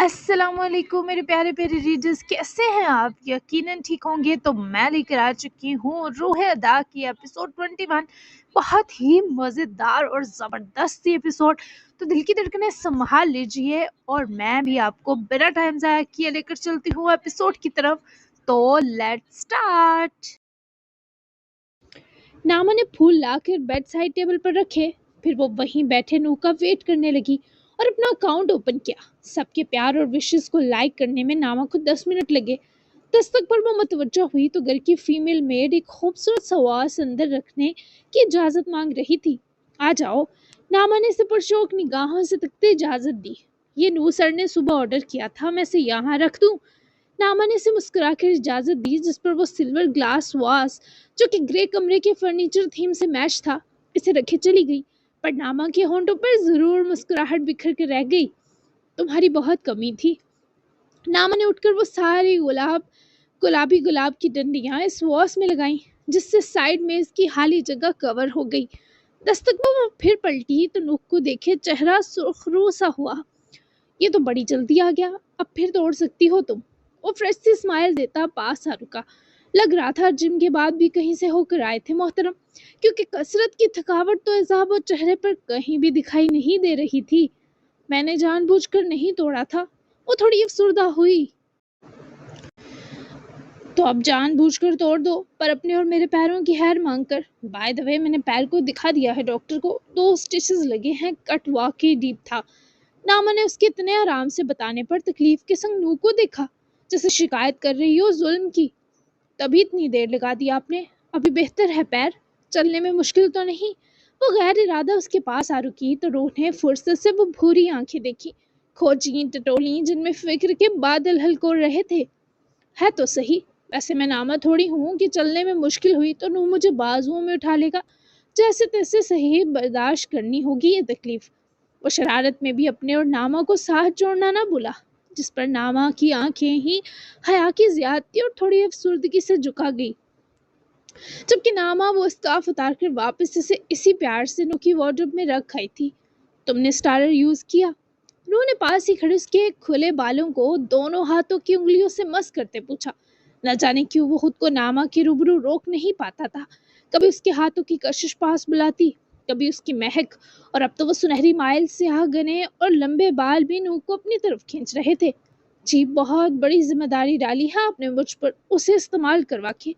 अस्सलाम वालेकुम मेरे प्यारे प्यारे रीडर्स, कैसे हैं आप? यकीनन ठीक होंगे। तो मैं लेकर आ चुकी हूँ रूह अदा की एपिसोड 21। बहुत ही मज़ेदार और ज़बरदस्त एपिसोड। तो दिल की धड़कनें संभाल लीजिए और मैं भी आपको बिना टाइम ज़ाया किए लेकर चलती हूँ एपिसोड की तरफ। तो लेट्स स्टार्ट। नामा ने फूल लाकर बेड साइड टेबल पर रखे। फिर वो वहीं बैठे नूह का वेट करने लगी और अपना अकाउंट ओपन किया। सबके प्यार और विशेस को लाइक करने में नामा को 10 मिनट लगे। दस्तक पर वो मुतवज्जो हुई तो घर की फीमेल मेड एक खूबसूरत सवास अंदर रखने की इजाजत मांग रही थी। आ जाओ। नामा ने इसे पुरशौक निगाहों से तकते इजाजत दी। ये नूह सर ने सुबह ऑर्डर किया था, मैं इसे यहाँ रख दूं? नामा ने इसे मुस्कुराकर इजाजत दी, जिस पर वो सिल्वर ग्लास वास जो कि ग्रे कमरे के फर्नीचर थीम से मैच था, इसे रखे चली गई। पर नामा के होंठों पर जरूर मुस्कुराहट बिखर कर रह गई। तुम्हारी बहुत कमी थी। नामा ने उठकर वो सारी गुलाबी गुलाब की डंडियां इस वॉस में लगाई, जिससे साइड में इसकी खाली जगह कवर हो गई। दस्तक में वो फिर पलटी तो नुक को देखे चेहरा सुर्खरू सा हुआ। ये तो बड़ी जल्दी आ गया, अब फिर दौड़ सकती हो तुम। वो फ्रेश सी स्माइल देता पास आ रुका। लग रहा था जिम के बाद भी कहीं से होकर आए थे मोहतरम, क्योंकि कसरत की थकावट तो इजाब और चेहरे पर कहीं भी दिखाई नहीं दे रही थी। मैंने जानबूझकर नहीं तोड़ा था। वो थोड़ी अफसुर्दा हुई। तो अब जानबूझकर तोड़ दो, पर अपने और मेरे पैरों की खैर मांग कर। बाय द वे, मैंने पैर को दिखा दिया है डॉक्टर को, 2 स्टिचेस लगे हैं, कट वाकई डीप था। नामा ने उसके इतने आराम से बताने पर तकलीफ के संग नूह को देखा, जैसे शिकायत कर रही हो जुल्म की। तभी इतनी देर लगा दी आपने? अभी बेहतर है पैर? चलने में मुश्किल तो नहीं? वो गैर इरादा उसके पास आ रुकी तो रूह ने फुर्सत से वो भूरी आंखें देखी, खोजी टटोली, जिनमें फिक्र के बादल हलकोर रहे थे। है तो सही। वैसे मैं नामा थोड़ी हूँ कि चलने में मुश्किल हुई तो नूह मुझे बाजुओं में उठा लेगा। जैसे तैसे सही बर्दाश्त करनी होगी ये तकलीफ। वो शरारत में भी अपने और नामा को साथ जोड़ना ना भूला, जिस पर नामा की आंखें ही हया की ज्यादती और थोड़ी अफसुर्दगी से झुका गई। जबकि नामा वो स्कार्फ उतार कर वापस इसे इसी प्यार से नू की वार्डरोब में रख आई थी। तुमने स्टारर यूज किया? नू ने पास ही खड़े उसके खुले बालों को दोनों हाथों की उंगलियों से मस करते पूछा। न जाने क्यों वो खुद को नामा के रूबरू रोक नहीं पाता था। कभी उसके हाथों की कशिश पास बुलाती, कभी उसकी महक, और अब तो वो सुनहरी माइल से घने और लंबे बाल भी नूह को अपनी तरफ खींच रहे थे। जी, बहुत बड़ी जिम्मेदारी डाली है आपने मुझ पर, उसे इस्तेमाल करवा के।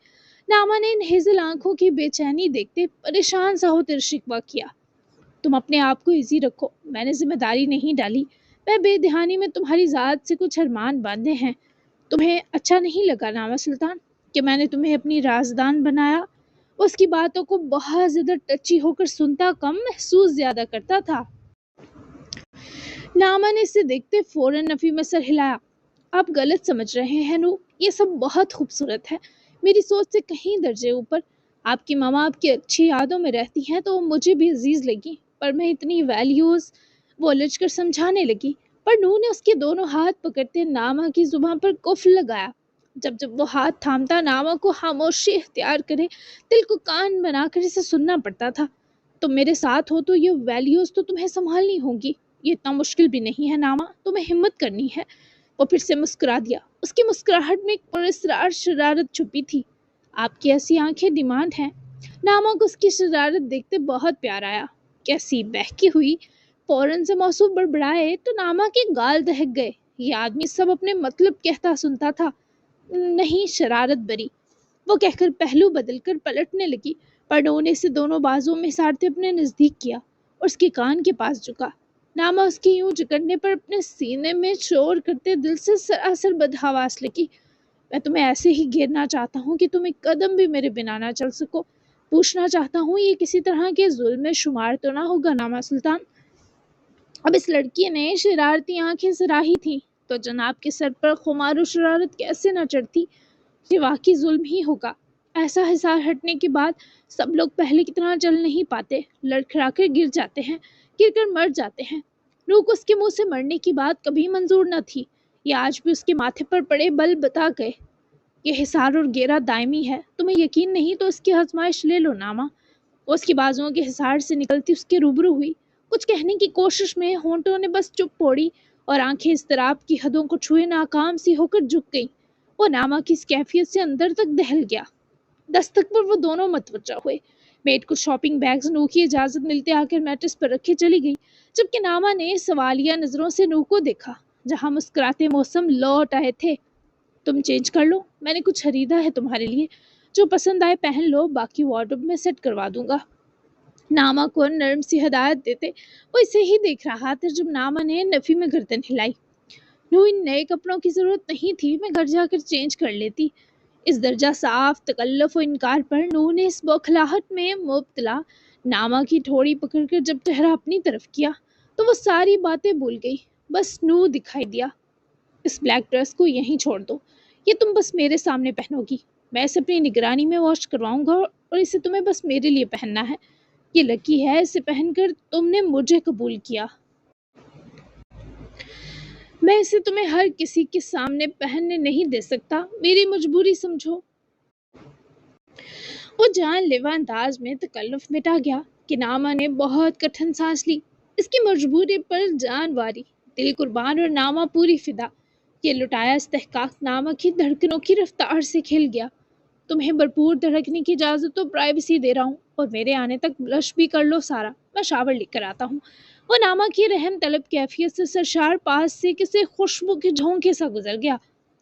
नामा ने इन हेजल आंखों की बेचैनी देखते परेशान सा होकर शिकवा किया। तुम अपने आप को इजी रखो, मैंने जिम्मेदारी नहीं डाली। मैं बेध्यानी में तुम्हारी ज़ात से कुछ अरमान बांधे हैं। तुम्हें अच्छा नहीं लगा नामा सुल्तान कि मैंने तुम्हें अपनी राजदान बनाया? उसकी बातों को बहुत ज्यादा टची होकर सुनता कम, महसूस ज्यादा करता था। नामा ने इसे देखते फौरन नफी में सर हिलाया। आप गलत समझ रहे हैं नू, ये सब बहुत खूबसूरत है, मेरी सोच से कहीं दर्जे ऊपर। आपकी मामा आपकी अच्छी यादों में रहती हैं तो मुझे भी अजीज लगी, पर मैं इतनी वैल्यूज वो उलझ कर समझाने लगी। पर नू ने उसके दोनों हाथ पकड़ते नामा की जुबान पर कुफ्ल लगाया। जब जब वो हाथ थामता, नामा को खामोशी इख्तियार करे, दिल को कान बनाकर इसे सुनना पड़ता था। तुम मेरे साथ हो तो ये वैल्यूज तो तुम्हें संभालनी होगी। ये इतना मुश्किल भी नहीं है नामा, तुम्हें हिम्मत करनी है। वो फिर से मुस्कुरा दिया। उसकी मुस्कुराहट में एक पुरस्रार शरारत छुपी थी। आपकी ऐसी आंखें डिमांड हैं। नामा को उसकी शरारत देखते बहुत प्यार आया। कैसी बहकी हुई। फौरन से मौसू बड़बड़ाए तो नामा के गाल दहक गए। ये आदमी सब अपने मतलब कहता सुनता था। नहीं, शरारत बरी, वो कहकर पहलू बदलकर पलटने लगी। पर नू ने इसे दोनों बाजुओं में सारते अपने नजदीक किया और उसके कान के पास झुका। नामा उसके यूं जकड़ने पर अपने सीने में शोर करते दिल से सरासर बदहवास लगी। मैं तुम्हें ऐसे ही घेरना चाहता हूँ कि तुम एक कदम भी मेरे बिना ना चल सको। पूछना चाहता हूँ, ये किसी तरह के जुल्म में शुमार तो ना होगा नामा सुल्तान? अब इस लड़की ने शरारती आंखें सराही थी तो जनाब के सर पर खुमारू शरारत कैसे न चढ़ती। ये वाकई जुल्म ही होगा। ऐसा हिसार हटने के बाद सब लोग पहले की तरह चल नहीं पाते, लड़खड़ाकर गिर जाते हैं, गिरकर मर जाते हैं। नूह को उसके मुंह से मरने की बात कभी मंजूर न थी। ये आज भी उसके माथे पर पड़े बल बता गए। ये हिसार और घेरा दायमी है। तुम्हें यकीन नहीं तो उसकी आजमाइश ले लो नामा। वो उसकी बाजुओं के हिसार से निकलती उसके रूबरू हुई। कुछ कहने की कोशिश में होंठों ने बस चुप पोड़ी और आंखें इज़्तिराब की हदों को छुए नाकाम सी होकर झुक गईं। वो नामा की इस कैफियत से अंदर तक दहल गया। दस्तक पर वो दोनों मतवज्जा हुए। मेड को शॉपिंग बैग्स नूह की इजाज़त मिलते आकर मैट्रेस पर रखे चली गई, जबकि नामा ने सवालिया नज़रों से नूह को देखा, जहाँ मुस्कुराते मौसम लौट आए थे। तुम चेंज कर लो, मैंने कुछ खरीदा है तुम्हारे लिए, जो पसंद आए पहन लो, बाकी वार्डरोब में सेट करवा दूंगा। नामा को नरम सी हदायत देते वो इसे ही देख रहा था जब नामा ने नफी में गर्दन हिलाई। नू, इन नए कपड़ों की जरूरत नहीं थी, मैं घर जाकर चेंज कर लेती। इस दर्जा साफ तकल्लुफ और इनकार पर नू ने इस बौखलाहट में मुब्तला नामा की ठोड़ी पकड़कर जब चेहरा अपनी तरफ किया तो वो सारी बातें भूल गई। बस नू दिखाई दिया। इस ब्लैक ड्रेस को यहीं छोड़ दो, ये तुम बस मेरे सामने पहनोगी। मैं इसे अपनी निगरानी में वॉश करवाऊंगा और इसे तुम्हें बस मेरे लिए पहनना है। ये लकी है, इसे पहनकर तुमने मुझे कबूल किया। मैं इसे तुम्हें हर किसी के सामने पहनने नहीं दे सकता, मेरी मजबूरी समझो। वो जानलेवा अंदाज में तकल्लुफ मिटा गया कि नामा ने बहुत कठिन सांस ली। इसकी मजबूरी पर जान वारी, दिल कुर्बान और नामा पूरी फिदा। ये लुटाया इस्तेहकाक नामा की धड़कनों की रफ्तार से खिल गया। तुम्हें भरपूर धड़कने की इजाज़त तो प्राइवेसी दे रहा हूँ, और मेरे आने तक ब्लश भी कर लो सारा, मैं शावर लेकर आता हूँ। वो नामा की रहम तलब कैफियत से सरशार पास से किसी खुशबू के झोंके सा गुजर गया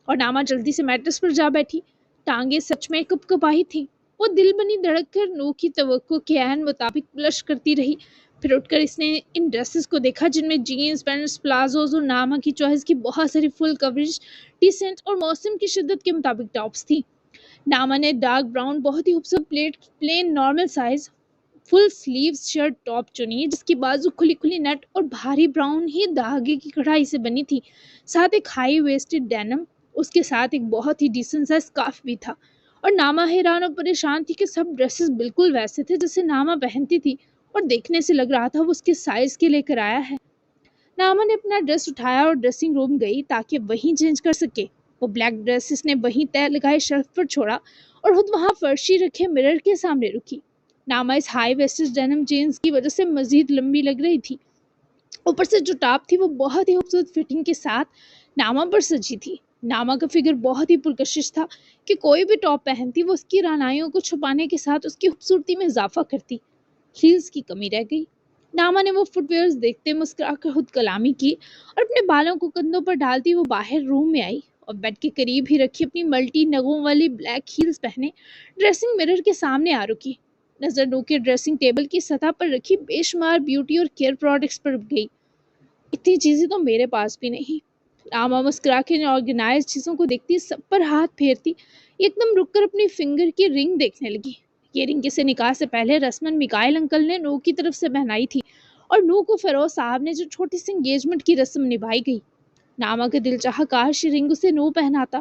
और नामा जल्दी से मैट्रेस पर जा बैठी। टांगे सच में कपकपाई थी। वो दिल बनी धड़क कर नू की तवक्को के ऐन मुताबिक ब्लश करती रही। फिर उठकर इसने इन ड्रेसेस को देखा जिनमें जीन्स पैंट्स प्लाजोज और नामा की चॉइस की बहुत सारी फुल कवरेज डिसेंट और मौसम की शिद्दत के मुताबिक टॉप्स थी। नामा ने डार्क ब्राउन बहुत ही खूबसूरत plain normal size full sleeve shirt top चुनी, जिसकी बाजू खुली खुली नेट और भारी ब्राउन ही धागे की कढ़ाई से बनी थी। साथ एक हाई वेस्टेड डेनिम, उसके साथ एक बहुत ही डिसेंट सा स्कार्फ भी था। और नामा हैरान और परेशान थी कि सब ड्रेसेस बिल्कुल वैसे थे जैसे नामा पहनती थी, और देखने से लग रहा था वो उसके साइज के लेकर आया है। नामा ने अपना ड्रेस उठाया और ड्रेसिंग रूम गई ताकि वहीं चेंज कर सके। वो ब्लैक ड्रेस इसने वहीं तय लगाए शेल्फ पर छोड़ा और खुद वहां फर्शी रखे मिरर के सामने रुकी। नामा इस हाई वेस्टेड डेनिम जीन्स की वजह से मजीद लंबी लग रही थी। ऊपर से जो टॉप थी वो बहुत ही खूबसूरत फिटिंग के साथ नामा पर सजी थी। नामा का फिगर बहुत ही पुरकशिश था कि कोई भी टॉप पहनती वो उसकी रानाइयों को छुपाने के साथ उसकी खूबसूरती में इजाफा करती। हील्स की कमी रह गई। नामा ने वो फुटवेयर्स देखते मुस्कुराकर खुद कलामी की और अपने बालों को कंधों पर डालती वो बाहर रूम में आई और बेड के करीब ही रखी अपनी मल्टी नगों वाली ब्लैक हील्स पहने ड्रेसिंग मिरर के सामने आ रुकी। नजर नू के ड्रेसिंग टेबल की सतह पर रखी बेशुमार ब्यूटी और केयर प्रोडक्ट्स पर गई। इतनी चीजें तो मेरे पास भी नहीं। नामा मुस्कुरा के ऑर्गेनाइज चीजों को देखती सब पर हाथ फेरती एकदम रुककर अपनी फिंगर की रिंग देखने लगी। ये रिंग किसी निकाह से पहले रस्मन मिकाइल अंकल ने नू की तरफ से पहनाई थी और नू को फिरोज साहब ने जो छोटी सी एंगेजमेंट की रस्म निभाई गई। नामा का दिल चाहा काश रिंग उसे नू पहनाता।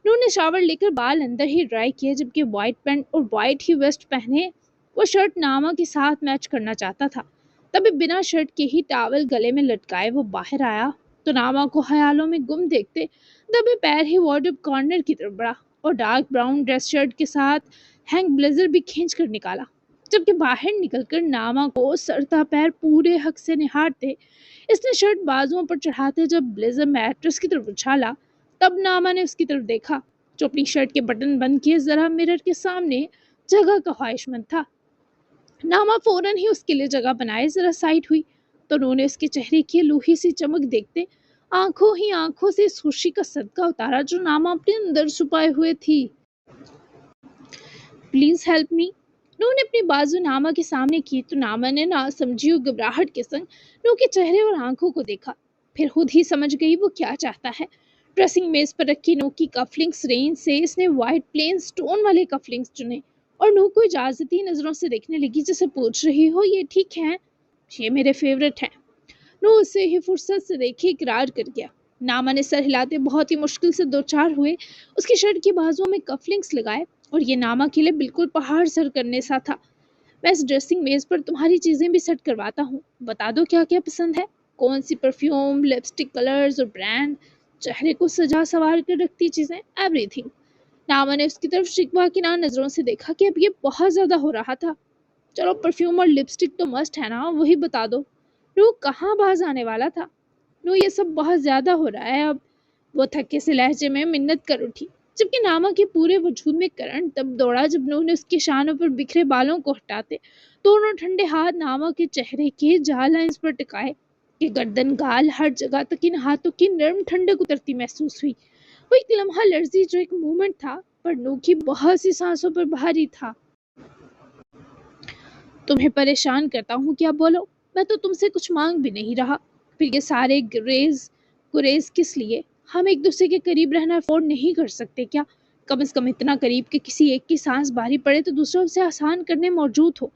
नू ने शावर लेकर बाल अंदर ही ड्राई किए, जबकि व्हाइट पैंट और व्हाइट ही वेस्ट पहने वो शर्ट नामा के साथ मैच करना चाहता था। तभी बिना शर्ट के ही टॉवल गले में लटकाए वो बाहर आया तो नामा को ख्यालों में गुम देखते दबे पैर ही वार्डरोब कॉर्नर की तरफ बढ़ा और डार्क ब्राउन ड्रेस शर्ट के साथ हैंग ब्लेजर भी खींच कर निकाला। जबकि बाहर निकलकर नामा को सरता पैर पूरे हक से निहारते इसने शर्ट बाजुओं पर चढ़ाते जब ब्लेजर मैट्रेस की तरफ उछाला, तब नामा ने उसकी तरफ देखा जो अपनी शर्ट के बटन बंद किए जरा मिरर के सामने जगह का ख्वाहिशमंद था। नामा फौरन ही उसके लिए जगह बनाए जरा साइड हुई तो उन्होंने उसके चेहरे की लूही सी चमक देखते आंखों ही आंखों से इस खुशी का सदका उतारा जो नामा अपने अंदर छुपाए हुए थी। Please help me. नू ने अपनी बाजू नामा के सामने की तो नामा ने ना समझी और घबराहट के संग नू के चेहरे और आंखों को देखा। फिर खुद ही समझ गई वो क्या चाहता है। ड्रेसिंग मेज पर रखी नू की कफलिंग्स रेंज से इसने व्हाइट प्लेन स्टोन वाले कफलिंग्स चुने और नू को इजाजती नजरों से देखने लगी जैसे पूछ रही हो ये ठीक है, ये मेरे फेवरेट हैं। नू उसे ही फुर्सत से देखे इकरार कर गया। नामा ने सर हिलाते बहुत ही मुश्किल से दो चार हुए उसकी शर्ट की बाजुओं में कफलिंग्स लगाए और ये नामा के लिए बिल्कुल पहाड़ सर करने सा था। मैं इस ड्रेसिंग मेज पर तुम्हारी चीजें भी सेट करवाता हूँ, बता दो क्या क्या पसंद है, कौन सी परफ्यूम लिपस्टिक कलर्स और ब्रांड, चेहरे को सजा सवार कर रखती चीजें, एवरीथिंग। नामा ने उसकी तरफ शिकवा की ना नजरों से देखा कि अब ये बहुत ज्यादा हो रहा था। चलो परफ्यूम और लिपस्टिक तो मस्ट है ना, वही बता दो। रू कहाँ बाज आने वाला था। نو یہ سب بہت زیادہ ہو رہا ہے اب، وہ تھکے سے لہجے میں منت کر اٹھی، جبکہ ناما کے پورے وجود میں کرنٹ تب دوڑا جب نو نے اس کے شانوں پر بکھرے بالوں کو ہٹاتے دونوں ٹھنڈے ہاتھ ناما کے چہرے کے جا لائنز پر ٹکائے کہ گردن گال ہر جگہ تک ان ہاتھوں کی نرم ٹھنڈک اترتی محسوس ہوئی۔ وہ ایک لمحہ لرزی جو ایک مومنٹ تھا پر نو کی بہت سی سانسوں پر بھاری تھا۔ تمہیں پریشان کرتا ہوں کیا؟ بولو، میں تو تم سے کچھ مانگ بھی نہیں رہا، پھر یہ سارے گریز کس لیے؟ ہم ایک دوسرے کے قریب رہنا افورڈ نہیں کر سکتے کیا؟ کم از کم اتنا قریب کہ کسی ایک کی سانس بھاری پڑے تو دوسرا اسے آسان کرنے موجود ہو۔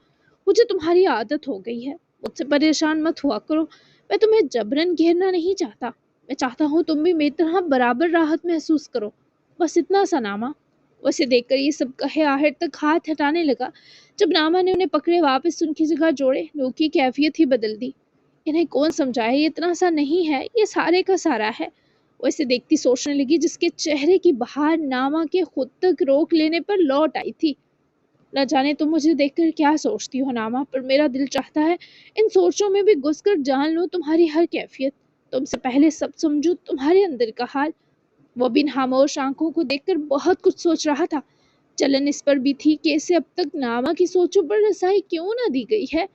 مجھے تمہاری عادت ہو گئی ہے، مجھ سے پریشان مت ہوا کرو، میں تمہیں جبرن گھیرنا نہیں چاہتا، میں چاہتا ہوں تم بھی میری طرح برابر راحت محسوس کرو، بس اتنا سا ناما۔ اسے دیکھ کر یہ سب کہے آخر تک ہاتھ ہٹانے لگا۔ جب ناما نے انہیں پکڑے واپس ان کی جگہ جوڑے، نو کی کیفیت ہی بدل دی۔ انہیں کون سمجھائے، یہ اتنا سا نہیں ہے، یہ سارے کا سارا ہے۔ وہ اسے دیکھتی سوچنے لگی جس کے چہرے کی بہار ناما کے خود تک روک لینے پر لوٹ آئی تھی۔ نہ جانے تم مجھے دیکھ کر کیا سوچتی ہو ناما، پر میرا دل چاہتا ہے ان سوچوں میں بھی گھس کر جان لوں تمہاری ہر کیفیت، تم سے پہلے سب سمجھوں تمہارے اندر کا حال۔ وہ بن خاموش آنکھوں کو دیکھ کر بہت کچھ سوچ رہا تھا۔ جلن اس پر بھی تھی کہ اسے اب تک ناما کی سوچوں پر رسائی کیوں نہ دی گئی ہے۔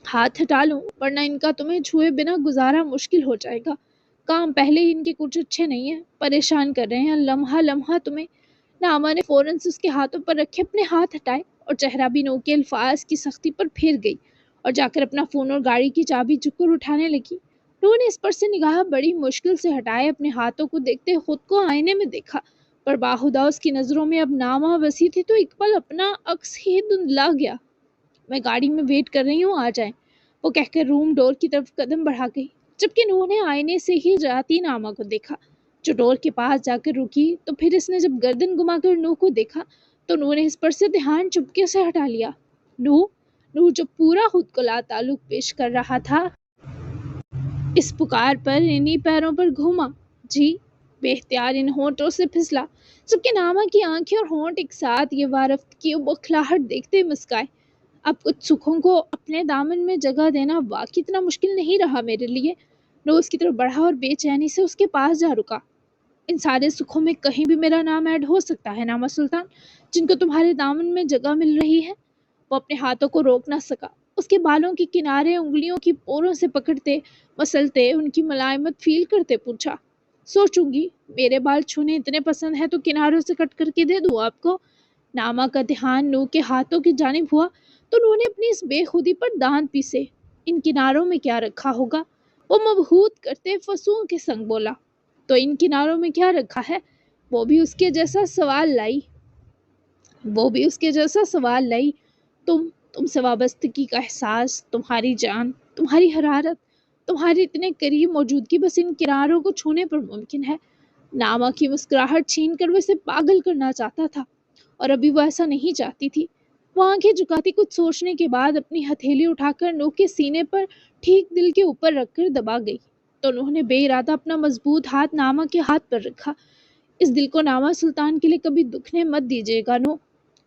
ہاتھ ہٹا لوں ورنہ ان کا تمہیں چھوئے بنا گزارا مشکل ہو جائے گا۔ کام پہلے ہی ان کے کچھ اچھے نہیں ہیں، پریشان کر رہے ہیں لمحہ لمحہ تمہیں۔ ناما نے فوراً سے اس کے ہاتھوں پر رکھے اپنے ہاتھ ہٹائے اور چہرہ بھی نو کے الفاظ کی سختی پر پھر گئی اور جا کر اپنا فون اور گاڑی کی چابی چک کر اٹھانے لگی۔ نو نے اس پر سے نگاہ بڑی مشکل سے ہٹائے، اپنے ہاتھوں کو دیکھتے خود کو آئینے میں دیکھا، پر باہدہ اس کی نظروں میں اب ناما وسیع تھی تو ایک پل اپنا عکس ہی دھندلا گیا۔ میں گاڑی میں ویٹ کر رہی ہوں، آ جائیں، وہ کہہ کر روم ڈور کی طرف قدم بڑھا گئی، جبکہ نو نے آئینے سے ہی جاتی ناما کو دیکھا جو ڈور کے پاس جا کر رکی، تو پھر اس نے جب گردن گھما کر نو کو دیکھا تو نو نے اس پر سے دھیان چپکے سے ہٹا لیا۔ نو جو پورا خود کو لا تعلق پیش کر رہا تھا اس پکار پر انہی پیروں پر گھوما، جی بے اختیار ان ہونٹوں سے پھسلا، جبکہ ناما کی آنکھیں اور ہونٹ ایک ساتھ یہ وارفت کی بوکھلاہٹ دیکھتے مسکائے۔ اب کچھ سکھوں کو اپنے دامن میں جگہ دینا واقعی اتنا مشکل نہیں رہا میرے لیے۔ نو اس کی طرف بڑھا اور بے چینی سے اس کے پاس جا رکا۔ ان سارے سکھوں میں کہیں بھی میرا نام ایڈ ہو سکتا ہے ناما سلطان، جن کو تمہارے دامن میں جگہ مل رہی ہے؟ وہ اپنے ہاتھوں کو روک نہ سکا، اس کے بالوں کے کنارے انگلیوں کی پوروں سے پکڑتے مسلتے ان کی ملائمت فیل کرتے پوچھا۔ سوچوں گی، میرے بال چھونے اتنے پسند ہیں تو کناروں سے کٹ کر کے دے دوں آپ کو۔ ناما کا دھیان نو کے ہاتھوں کی جانب ہوا تو نو نے اپنی اس بے خودی پر دانت پیسے۔ ان کناروں میں کیا رکھا ہوگا؟ وہ مبہوت کرتے فسوں کے سنگ بولا۔ تو ان کناروں میں کیا رکھا ہے؟ وہ بھی اس کے جیسا سوال لائی۔ تم سے وابستگی کا احساس، تمہاری جان، تمہاری حرارت، تمہاری اتنے قریب موجودگی بس ان کناروں کو چھونے پر ممکن ہے۔ ناما کی مسکراہٹ چھین کر وہ اسے پاگل کرنا چاہتا تھا، اور ابھی وہ ایسا نہیں چاہتی تھی۔ وہ آنکھیں جھکاتی کچھ سوچنے کے بعد اپنی ہتھیلی اٹھا کر نو کے سینے پر ٹھیک دل کے اوپر رکھ کر دبا گئی، تو نو نے بے ارادہ اپنا مضبوط ہاتھ ناما کے ہاتھ پر رکھا۔ اس دل کو ناما سلطان کے لیے کبھی دکھنے مت دیجیے گا نو۔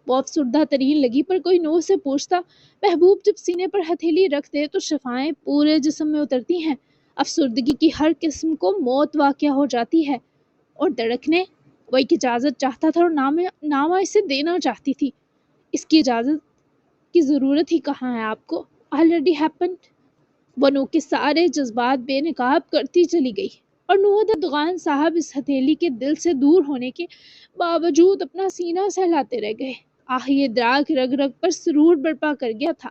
وہ افسردہ ترین لگی، پر کوئی نو سے پوچھتا، محبوب جب سینے پر ہتھیلی رکھ دے تو شفائیں پورے جسم میں اترتی ہیں، افسردگی کی ہر قسم کو موت واقع ہو جاتی ہے، اور دھڑکنے۔ وہ ایک اجازت چاہتا تھا اور ناما اسے دینا چاہتی تھی۔ اس کی اجازت کی ضرورت ہی کہاں ہے آپ کو؟ Already happened. وہ نو کے سارے جذبات بے نقاب کرتی چلی گئی، اور نو دغان صاحب اس ہتھیلی کے دل سے دور ہونے کے باوجود اپنا سینہ سہلاتے رہ گئے۔ یہ دراگ رگ رگ پر سرور برپا کر گیا تھا۔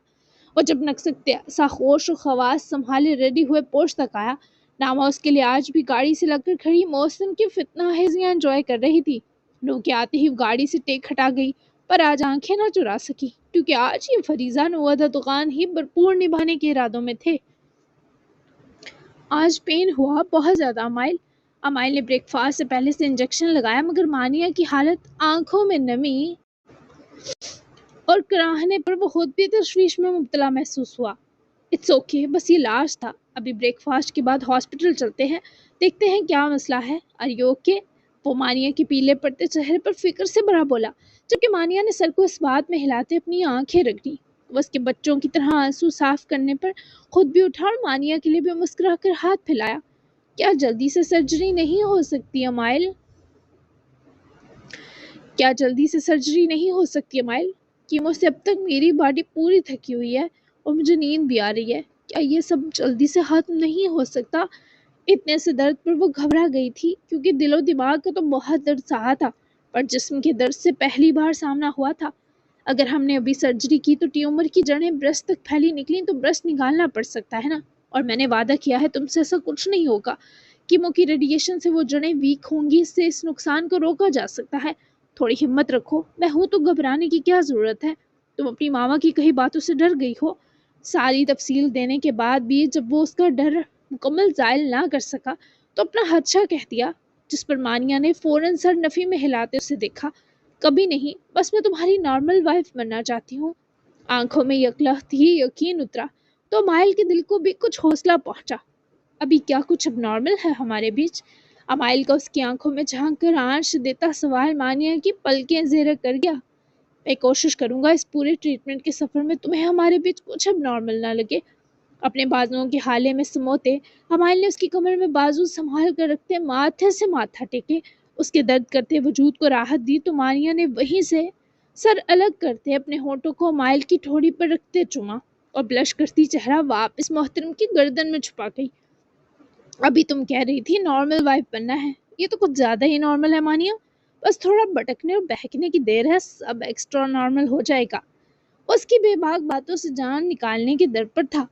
وہ جب نکسک ساخوش و خواص سنبھالے ریڈی ہوئے پوش تک آیا، ناما اس کے لیے آج بھی گاڑی سے لگ کر کھڑی موسم کی فتنہ ہیزیاں انجوائے کر رہی تھی۔ نو کے آتے ہی گاڑی سے ٹیک ہٹا گئی، پر آج آنکھیں نہ چرا سکی، کیونکہ آج یہ فریضہ نو دغان ہی بھرپور نبھانے کے ارادوں میں تھے۔ آج پین ہوا بہت زیادہ امائل نے بریک فاسٹ سے پہلے سے انجیکشن لگایا، مگر مانیہ کی حالت، آنکھوں میں نمی اور کراہنے پر وہ خود بھی تشویش میں مبتلا محسوس ہوا۔ اٹس اوکے، بس یہ لاش تھا، ابھی بریک فاسٹ کے بعد ہاسپٹل چلتے ہیں، دیکھتے ہیں کیا مسئلہ ہے۔ Are you okay? وہ مانیہ کے پیلے پڑتے چہرے پر فکر سے بھرا بولا، جبکہ مانیہ نے سر کو اس بات میں ہلاتے اپنی آنکھیں رگڑی۔ وہ اس کے بچوں کی طرح آنسو صاف کرنے پر خود بھی اٹھا اور مانیہ کے لیے بھی مسکرا کر ہاتھ پھیلایا۔ کیا جلدی سے سرجری نہیں ہو سکتی امائل؟ کیا جلدی سے سرجری نہیں ہو سکتی امائل؟ کیمو سے اب تک میری باڈی پوری تھکی ہوئی ہے اور مجھے نیند بھی آ رہی ہے. کیا یہ سب جلدی سے ختم نہیں ہو سکتا؟ اتنے سے درد پر وہ گھبرا گئی تھی کیونکہ دل و دماغ کا تو بہت درد سہا تھا، پر جسم کے درد سے پہلی بار سامنا ہوا تھا. اگر ہم نے ابھی سرجری کی تو ٹیومر کی جڑیں برسٹ تک پھیلی نکلیں تو برسٹ نکالنا پڑ سکتا ہے نا. اور میں نے وعدہ کیا ہے تم سے ایسا کچھ نہیں ہوگا. کیمو کی ریڈیشن سے وہ جڑیں ویک ہوں گی، اس سے اس نقصان کو روکا جا سکتا ہے. تھوڑی ہمت رکھو، میں ہوں تو گھبرانے کی کیا ضرورت ہے؟ تم اپنی ماما کی کہی باتوں سے ڈر گئی ہو. ساری تفصیل دینے کے بعد بھی جب وہ اس کا ڈر مکمل زائل نہ کر سکا تو اپنا حدشہ کہہ دیا، جس پر مانیہ نے فوراً سر نفی میں ہلاتے اسے دیکھا. کبھی نہیں، بس میں تمہاری نارمل وائف بننا چاہتی ہوں. آنکھوں میں یکلخت ہی یقین اترا تو امائل کے دل کو بھی کچھ حوصلہ پہنچا. ابھی کیا کچھ اب نارمل ہے ہمارے بیچ؟ امائل کا اس کی آنکھوں میں جھانک کر آنچ دیتا سوال مانیہ کی پلکیں زیر کر گیا. میں کوشش کروں گا اس پورے ٹریٹمنٹ کے سفر میں تمہیں ہمارے بیچ کچھ اب نارمل نہ لگے. اپنے بازوؤں کے حالے میں سموتے امائل نے اس کی کمر میں بازو سنبھال کر رکھتے ماتھے سے ماتھا ٹیکے اس کے درد کرتے وجود کو راحت دی تو مانیہ نے وہیں سے سر الگ کرتے اپنے ہونٹوں کو امائل کی ٹھوڑی پر رکھتے چوما اور بلش کرتی چہرہ واپس محترم کی گردن میں چھپا گئی. ابھی تم کہہ رہی تھی نارمل وائف بننا ہے، یہ تو کچھ زیادہ ہی نارمل ہے مانیہ. بس تھوڑا بٹکنے اور بہکنے کی دیر ہے، سب ایکسٹرا نارمل ہو جائے گا. اس کی بے باک باتوں سے جان نکالنے کے در پر تھا.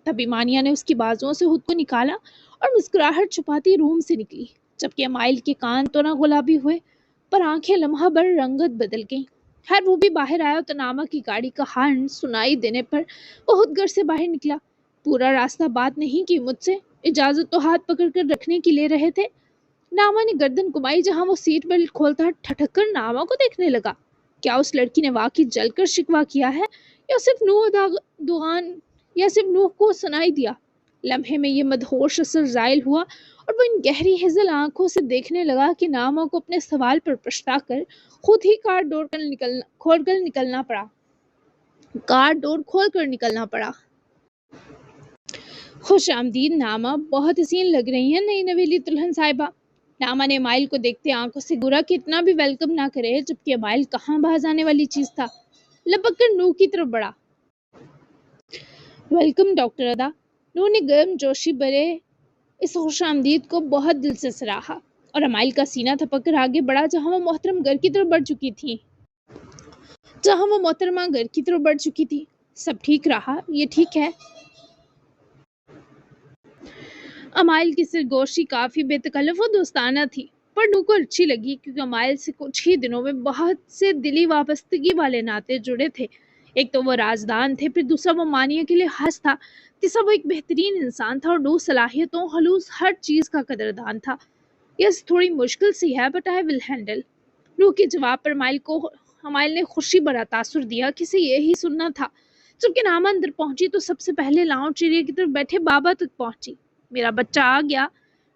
تبھی مانیہ نے اس کی بازوؤں سے خود کو نکالا اور مسکراہٹ چھپاتی روم سے نکلی، جبکہ امائل کے کان تو نہ گلابی ہوئے پر آنکھیں لمحہ بھر رنگت بدل گئیں. خیر وہ بھی باہر آیا تو ناما کی گاڑی کا ہارن سنائی دینے پر وہ خود گھر سے باہر نکلا. پورا راستہ بات نہیں کی مجھ سے، اجازت تو ہاتھ پکڑ کر رکھنے کی لے رہے تھے. ناما نے گردن گمائی جہاں وہ سیٹ بیلٹ کھولتا ٹھٹک کر ناما کو دیکھنے لگا. کیا اس لڑکی نے واقعی جل کر شکوا کیا ہے یا صرف نوح کو سنائی دیا؟ لمحے میں یہ مدہوش اثر زائل ہوا اور وہ ان گہری ہزل آنکھوں سے دیکھنے لگا کہ ناما کو اپنے سوال پر پچھتا کر خود ہی کار ڈور کھول کر نکلنا پڑا. خوش آمدید ناما، بہت حسین لگ رہی ہیں نئی نویلی دلہن صاحبہ. ناما نے امائل کو دیکھتے آنکھوں سے گرا کہ اتنا بھی ویلکم نہ کرے، جبکہ امائل کہاں باز آنے والی چیز تھا. لپک کر نوح کی طرف بڑھا. ویلکم ڈاکٹر ادا. نوح نے گرم جوشی برے اس خوش آمدید کو بہت دل سے سراہا اور امائل کا سینہ تھپک کر آگے بڑھا جہاں وہ محترمہ گھر کی طرف بڑھ چکی تھی. سب ٹھیک رہا؟ یہ ٹھیک ہے؟ امائل کی سرگوشی کافی بے تکلف و دوستانہ تھی، پر نوح کو اچھی لگی کیونکہ امائل سے کچھ ہی دنوں میں بہت سے دلی وابستگی والے ناطے جڑے تھے. ایک تو وہ رازدان تھے، پھر دوسرا وہ مانیہ کے لیے خاص تھا، تیسرا وہ ایک بہترین انسان تھا اور نوح صلاحیتوں خلوص ہر چیز کا قدردان تھا. یس تھوڑی مشکل سی ہے بٹ آئی ول ہینڈل. نوح کے جواب پر امائل نے خوشی بھرا تاثر دیا کہ اسے یہی سننا تھا. جبکہ ناما اندر پہنچی تو سب سے پہلے لاؤنج ایریا کی طرف بیٹھے بابا تک پہنچی. میرا بچہ آ گیا.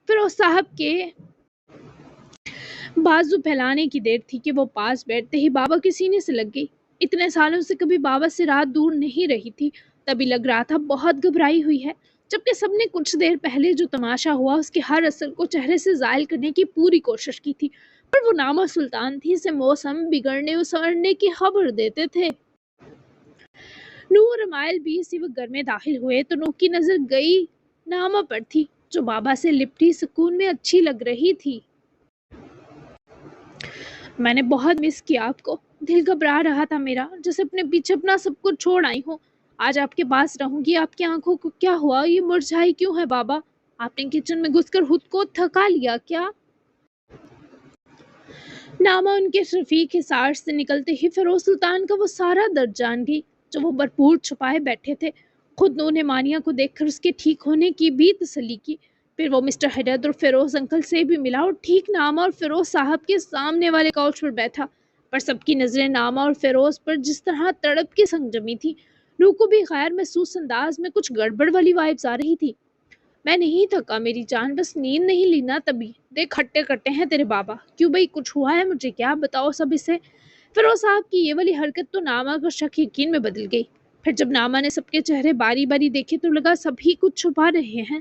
فیروز صاحب کے بازو پھیلانے کی دیر تھی کہ وہ پاس بیٹھتے ہی بابا کے سینے سے لگ گئی. اتنے سالوں سے کبھی بابا سے رات دور نہیں رہی تھی، تبھی لگ رہا تھا بہت گھبرائی ہوئی ہے. جبکہ سب نے کچھ دیر پہلے جو تماشا ہوا اس کے ہر اثر کو چہرے سے زائل کرنے کی پوری کوشش کی تھی، پر وہ ناما سلطان تھی، اسے موسم بگڑنے و سڑنے کی خبر دیتے تھے. نوح اور امائل بھی اسی وقت گھر میں داخل ہوئے تو نوح کی نظر گئی ناما پر تھی، جو بابا سے لپٹی سکون میں اچھی لگ رہی تھی. میں نے بہت مس کیا آپ کو. دل گھبرا رہا تھا میرا، جیسے اپنے پیچھے اپنا سب کچھ چھوڑ آئی ہوں. آج آپ کے پاس رہوں گی. آپ کی آنکھوں کو کیا ہوا؟ یہ مرجھائی کیوں ہے بابا؟ آپ نے کچن میں گھس کر خود کو تھکا لیا کیا؟ ناما ان کے شفیق حصار سے نکلتے ہی فیروز سلطان کا وہ سارا درد جان گئی جو وہ بھرپور چھپائے بیٹھے تھے. خود نوح نے مانیہ کو دیکھ کر اس کے ٹھیک ہونے کی بھی تسلی کی. پھر وہ مسٹر ہیڈد اور فیروز انکل سے بھی ملا اور ٹھیک ناما اور فیروز صاحب کے سامنے والے کاؤچ پر بیٹھا. پر سب کی نظریں ناما اور فیروز پر جس طرح تڑپ کی سنگ جمی تھی. نوح کو بھی غیر محسوس انداز میں کچھ گڑبڑ والی وائبز آ رہی تھی. میں نہیں تھکا میری جان، بس نیند نہیں لینا. تبھی دیکھ ہٹے کٹے ہیں تیرے بابا. کیوں بھائی کچھ ہوا ہے مجھے کیا؟ بتاؤ سب اسے. فیروز صاحب کی یہ والی حرکت تو ناما کا شک یقین میں بدل گئی. پھر جب ناما نے سب کے چہرے باری باری دیکھے تو لگا سبھی کچھ چھپا رہے ہیں.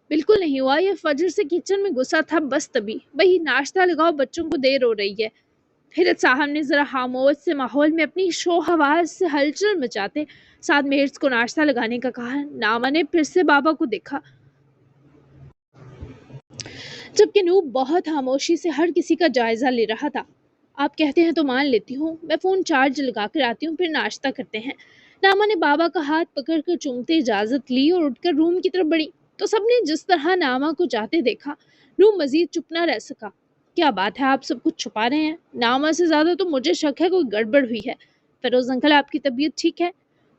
बिल्कुल नहीं हुआ, ये फजर से किचन में घुसा था बस तभी। वही नाश्ता लगाओ, बच्चों को देर हो रही है। हिरत साहब ने जरा खामोश से माहौल में अपनी शोर आवाज से हलचल मचाते साथ मेड्स को नाश्ता लगाने का कहा। नामा ने फिर से बाबा को देखा, जबकि नूब बहुत खामोशी से हर किसी का जायजा ले रहा था। आप कहते हैं तो मान लेती हूँ, मैं फोन चार्ज लगा कर आती हूँ, फिर नाश्ता करते हैं। नामा ने बाबा का हाथ पकड़कर चूमते इजाजत ली और उठकर रूम की तरफ बढ़ी। तो सबने जिस तरह नामा को जाते देखा, नूब मजीद चुप न रह सका। क्या बात है, आप सब कुछ छुपा रहे हैं? नामा से ज्यादा तो मुझे शक है कोई गड़बड़ हुई है। फिरोज अंकल, आपकी तबीयत ठीक है?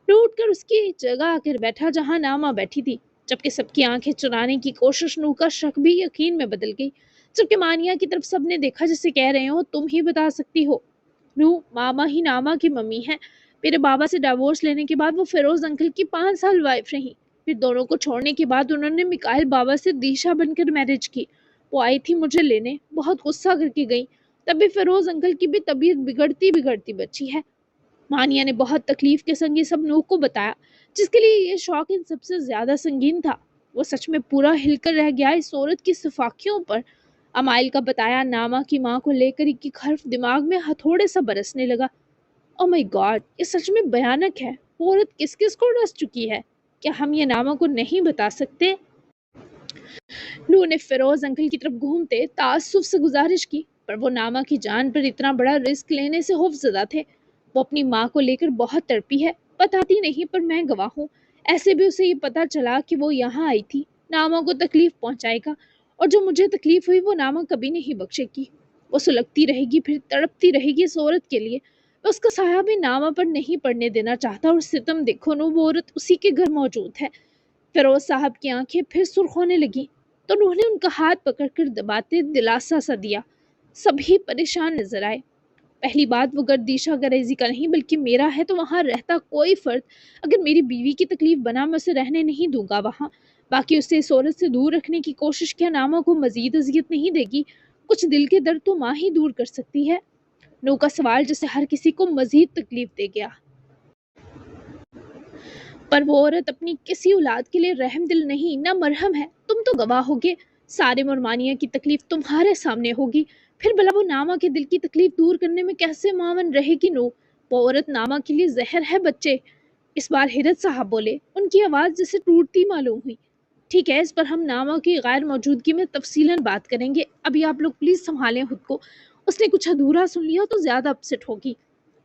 नूब उठकर उसकी जगह आकर बैठा जहाँ नामा बैठी थी, जबकि सबकी आंखें चुराने की कोशिश नू का शक भी यकीन में बदल गई। जबकि मानिया की तरफ सबने देखा जिसे कह रहे हो तुम ही बता सकती हो। नू, मामा ही नामा की मम्मी है। मेरे बाबा से डिवोर्स लेने के बाद वो फिरोज अंकल की 5 साल वाइफ रही। फिर दोनों को छोड़ने के बाद उन्होंने मिकाइल बाबा से दिशा बनकर मैरिज की। वो आई थी मुझे लेने, बहुत गुस्सा करके गई। तभी फिरोज अंकल की भी तबीयत बिगड़ती बिगड़ती बची है। मानिया ने बहुत तकलीफ के संग ये सब नूह को बताया, जिसके लिए ये शौक इन सबसे ज्यादा संगीन था। वो सच में पूरा हिलकर रह गया इस औरत की सफाकियों पर। अमाइल का बताया नामा की माँ को लेकर एक हर्फ दिमाग में हथौड़े सा बरसने लगा। ओ माय गॉड, ये सच में भयानक है। वो औरत किस किस को डस चुकी है? क्या हम ये नामा को नहीं बता सकते? नूह ने फिरोज अंकल की तरफ घूमते तासुफ से गुजारिश की, पर वो नामा की जान पर इतना बड़ा रिस्क लेने से खौफजदा थे। वो अपनी माँ को लेकर बहुत तड़पी है, बताती नहीं पर मैं गवाह हूँ। ऐसे भी उसे ये पता चला कि वो यहाँ आई थी, नामा को तकलीफ पहुंचाएगा, और जो मुझे तकलीफ हुई वो नामा कभी नहीं बख्शेगी। वो सुलगती रहेगी, फिर तड़पती रहेगी इस औरत के लिए। मैं उसका साया भी नामा पर नहीं पड़ने देना चाहता। और सितम देखो नो, वो औरत उसी के घर मौजूद है। फिरोज साहब की आंखें फिर सुर्ख होने लगी, तो उन्होंने उनका हाथ पकड़कर दबाते दिलासा सा दिया। सभी परेशान नजर आए। पहली बात, वो गर्दिशा गरेजी का नहीं बल्कि मेरा है, तो वहां रहता कोई फर्द अगर मेरी बीवी की तकलीफ बना, मैं उसे रहने नहीं दूंगा वहां। बाकी उसे इस औरत से दूर रखने की कोशिश क्या नामा को मजीद अजियत नहीं देगी? कुछ दिल के दर्द तो माँ ही दूर कर सकती है। नू का सवाल जैसे हर किसी को मजीद तकलीफ दे गया। पर वो औरत अपनी किसी औलाद के लिए रहम दिल नहीं, न मरहम है। तुम तो गवाह होगे, सारे मुरमानिया की तकलीफ तुम्हारे सामने होगी। फिर भला वो नामा के दिल की तकलीफ दूर करने में कैसे मावन रहेगी? नो, वो औरत नामा के लिए जहर है बच्चे। इस बार हिरत साहब बोले, उनकी आवाज जैसे टूटती मालूम हुई। ठीक है, इस पर हम नामा की गैर मौजूदगी में तफसीलन बात करेंगे। अभी आप लोग प्लीज संभालें खुद को। उसने कुछ अधूरा सुन लिया तो ज्यादा अपसेट होगी।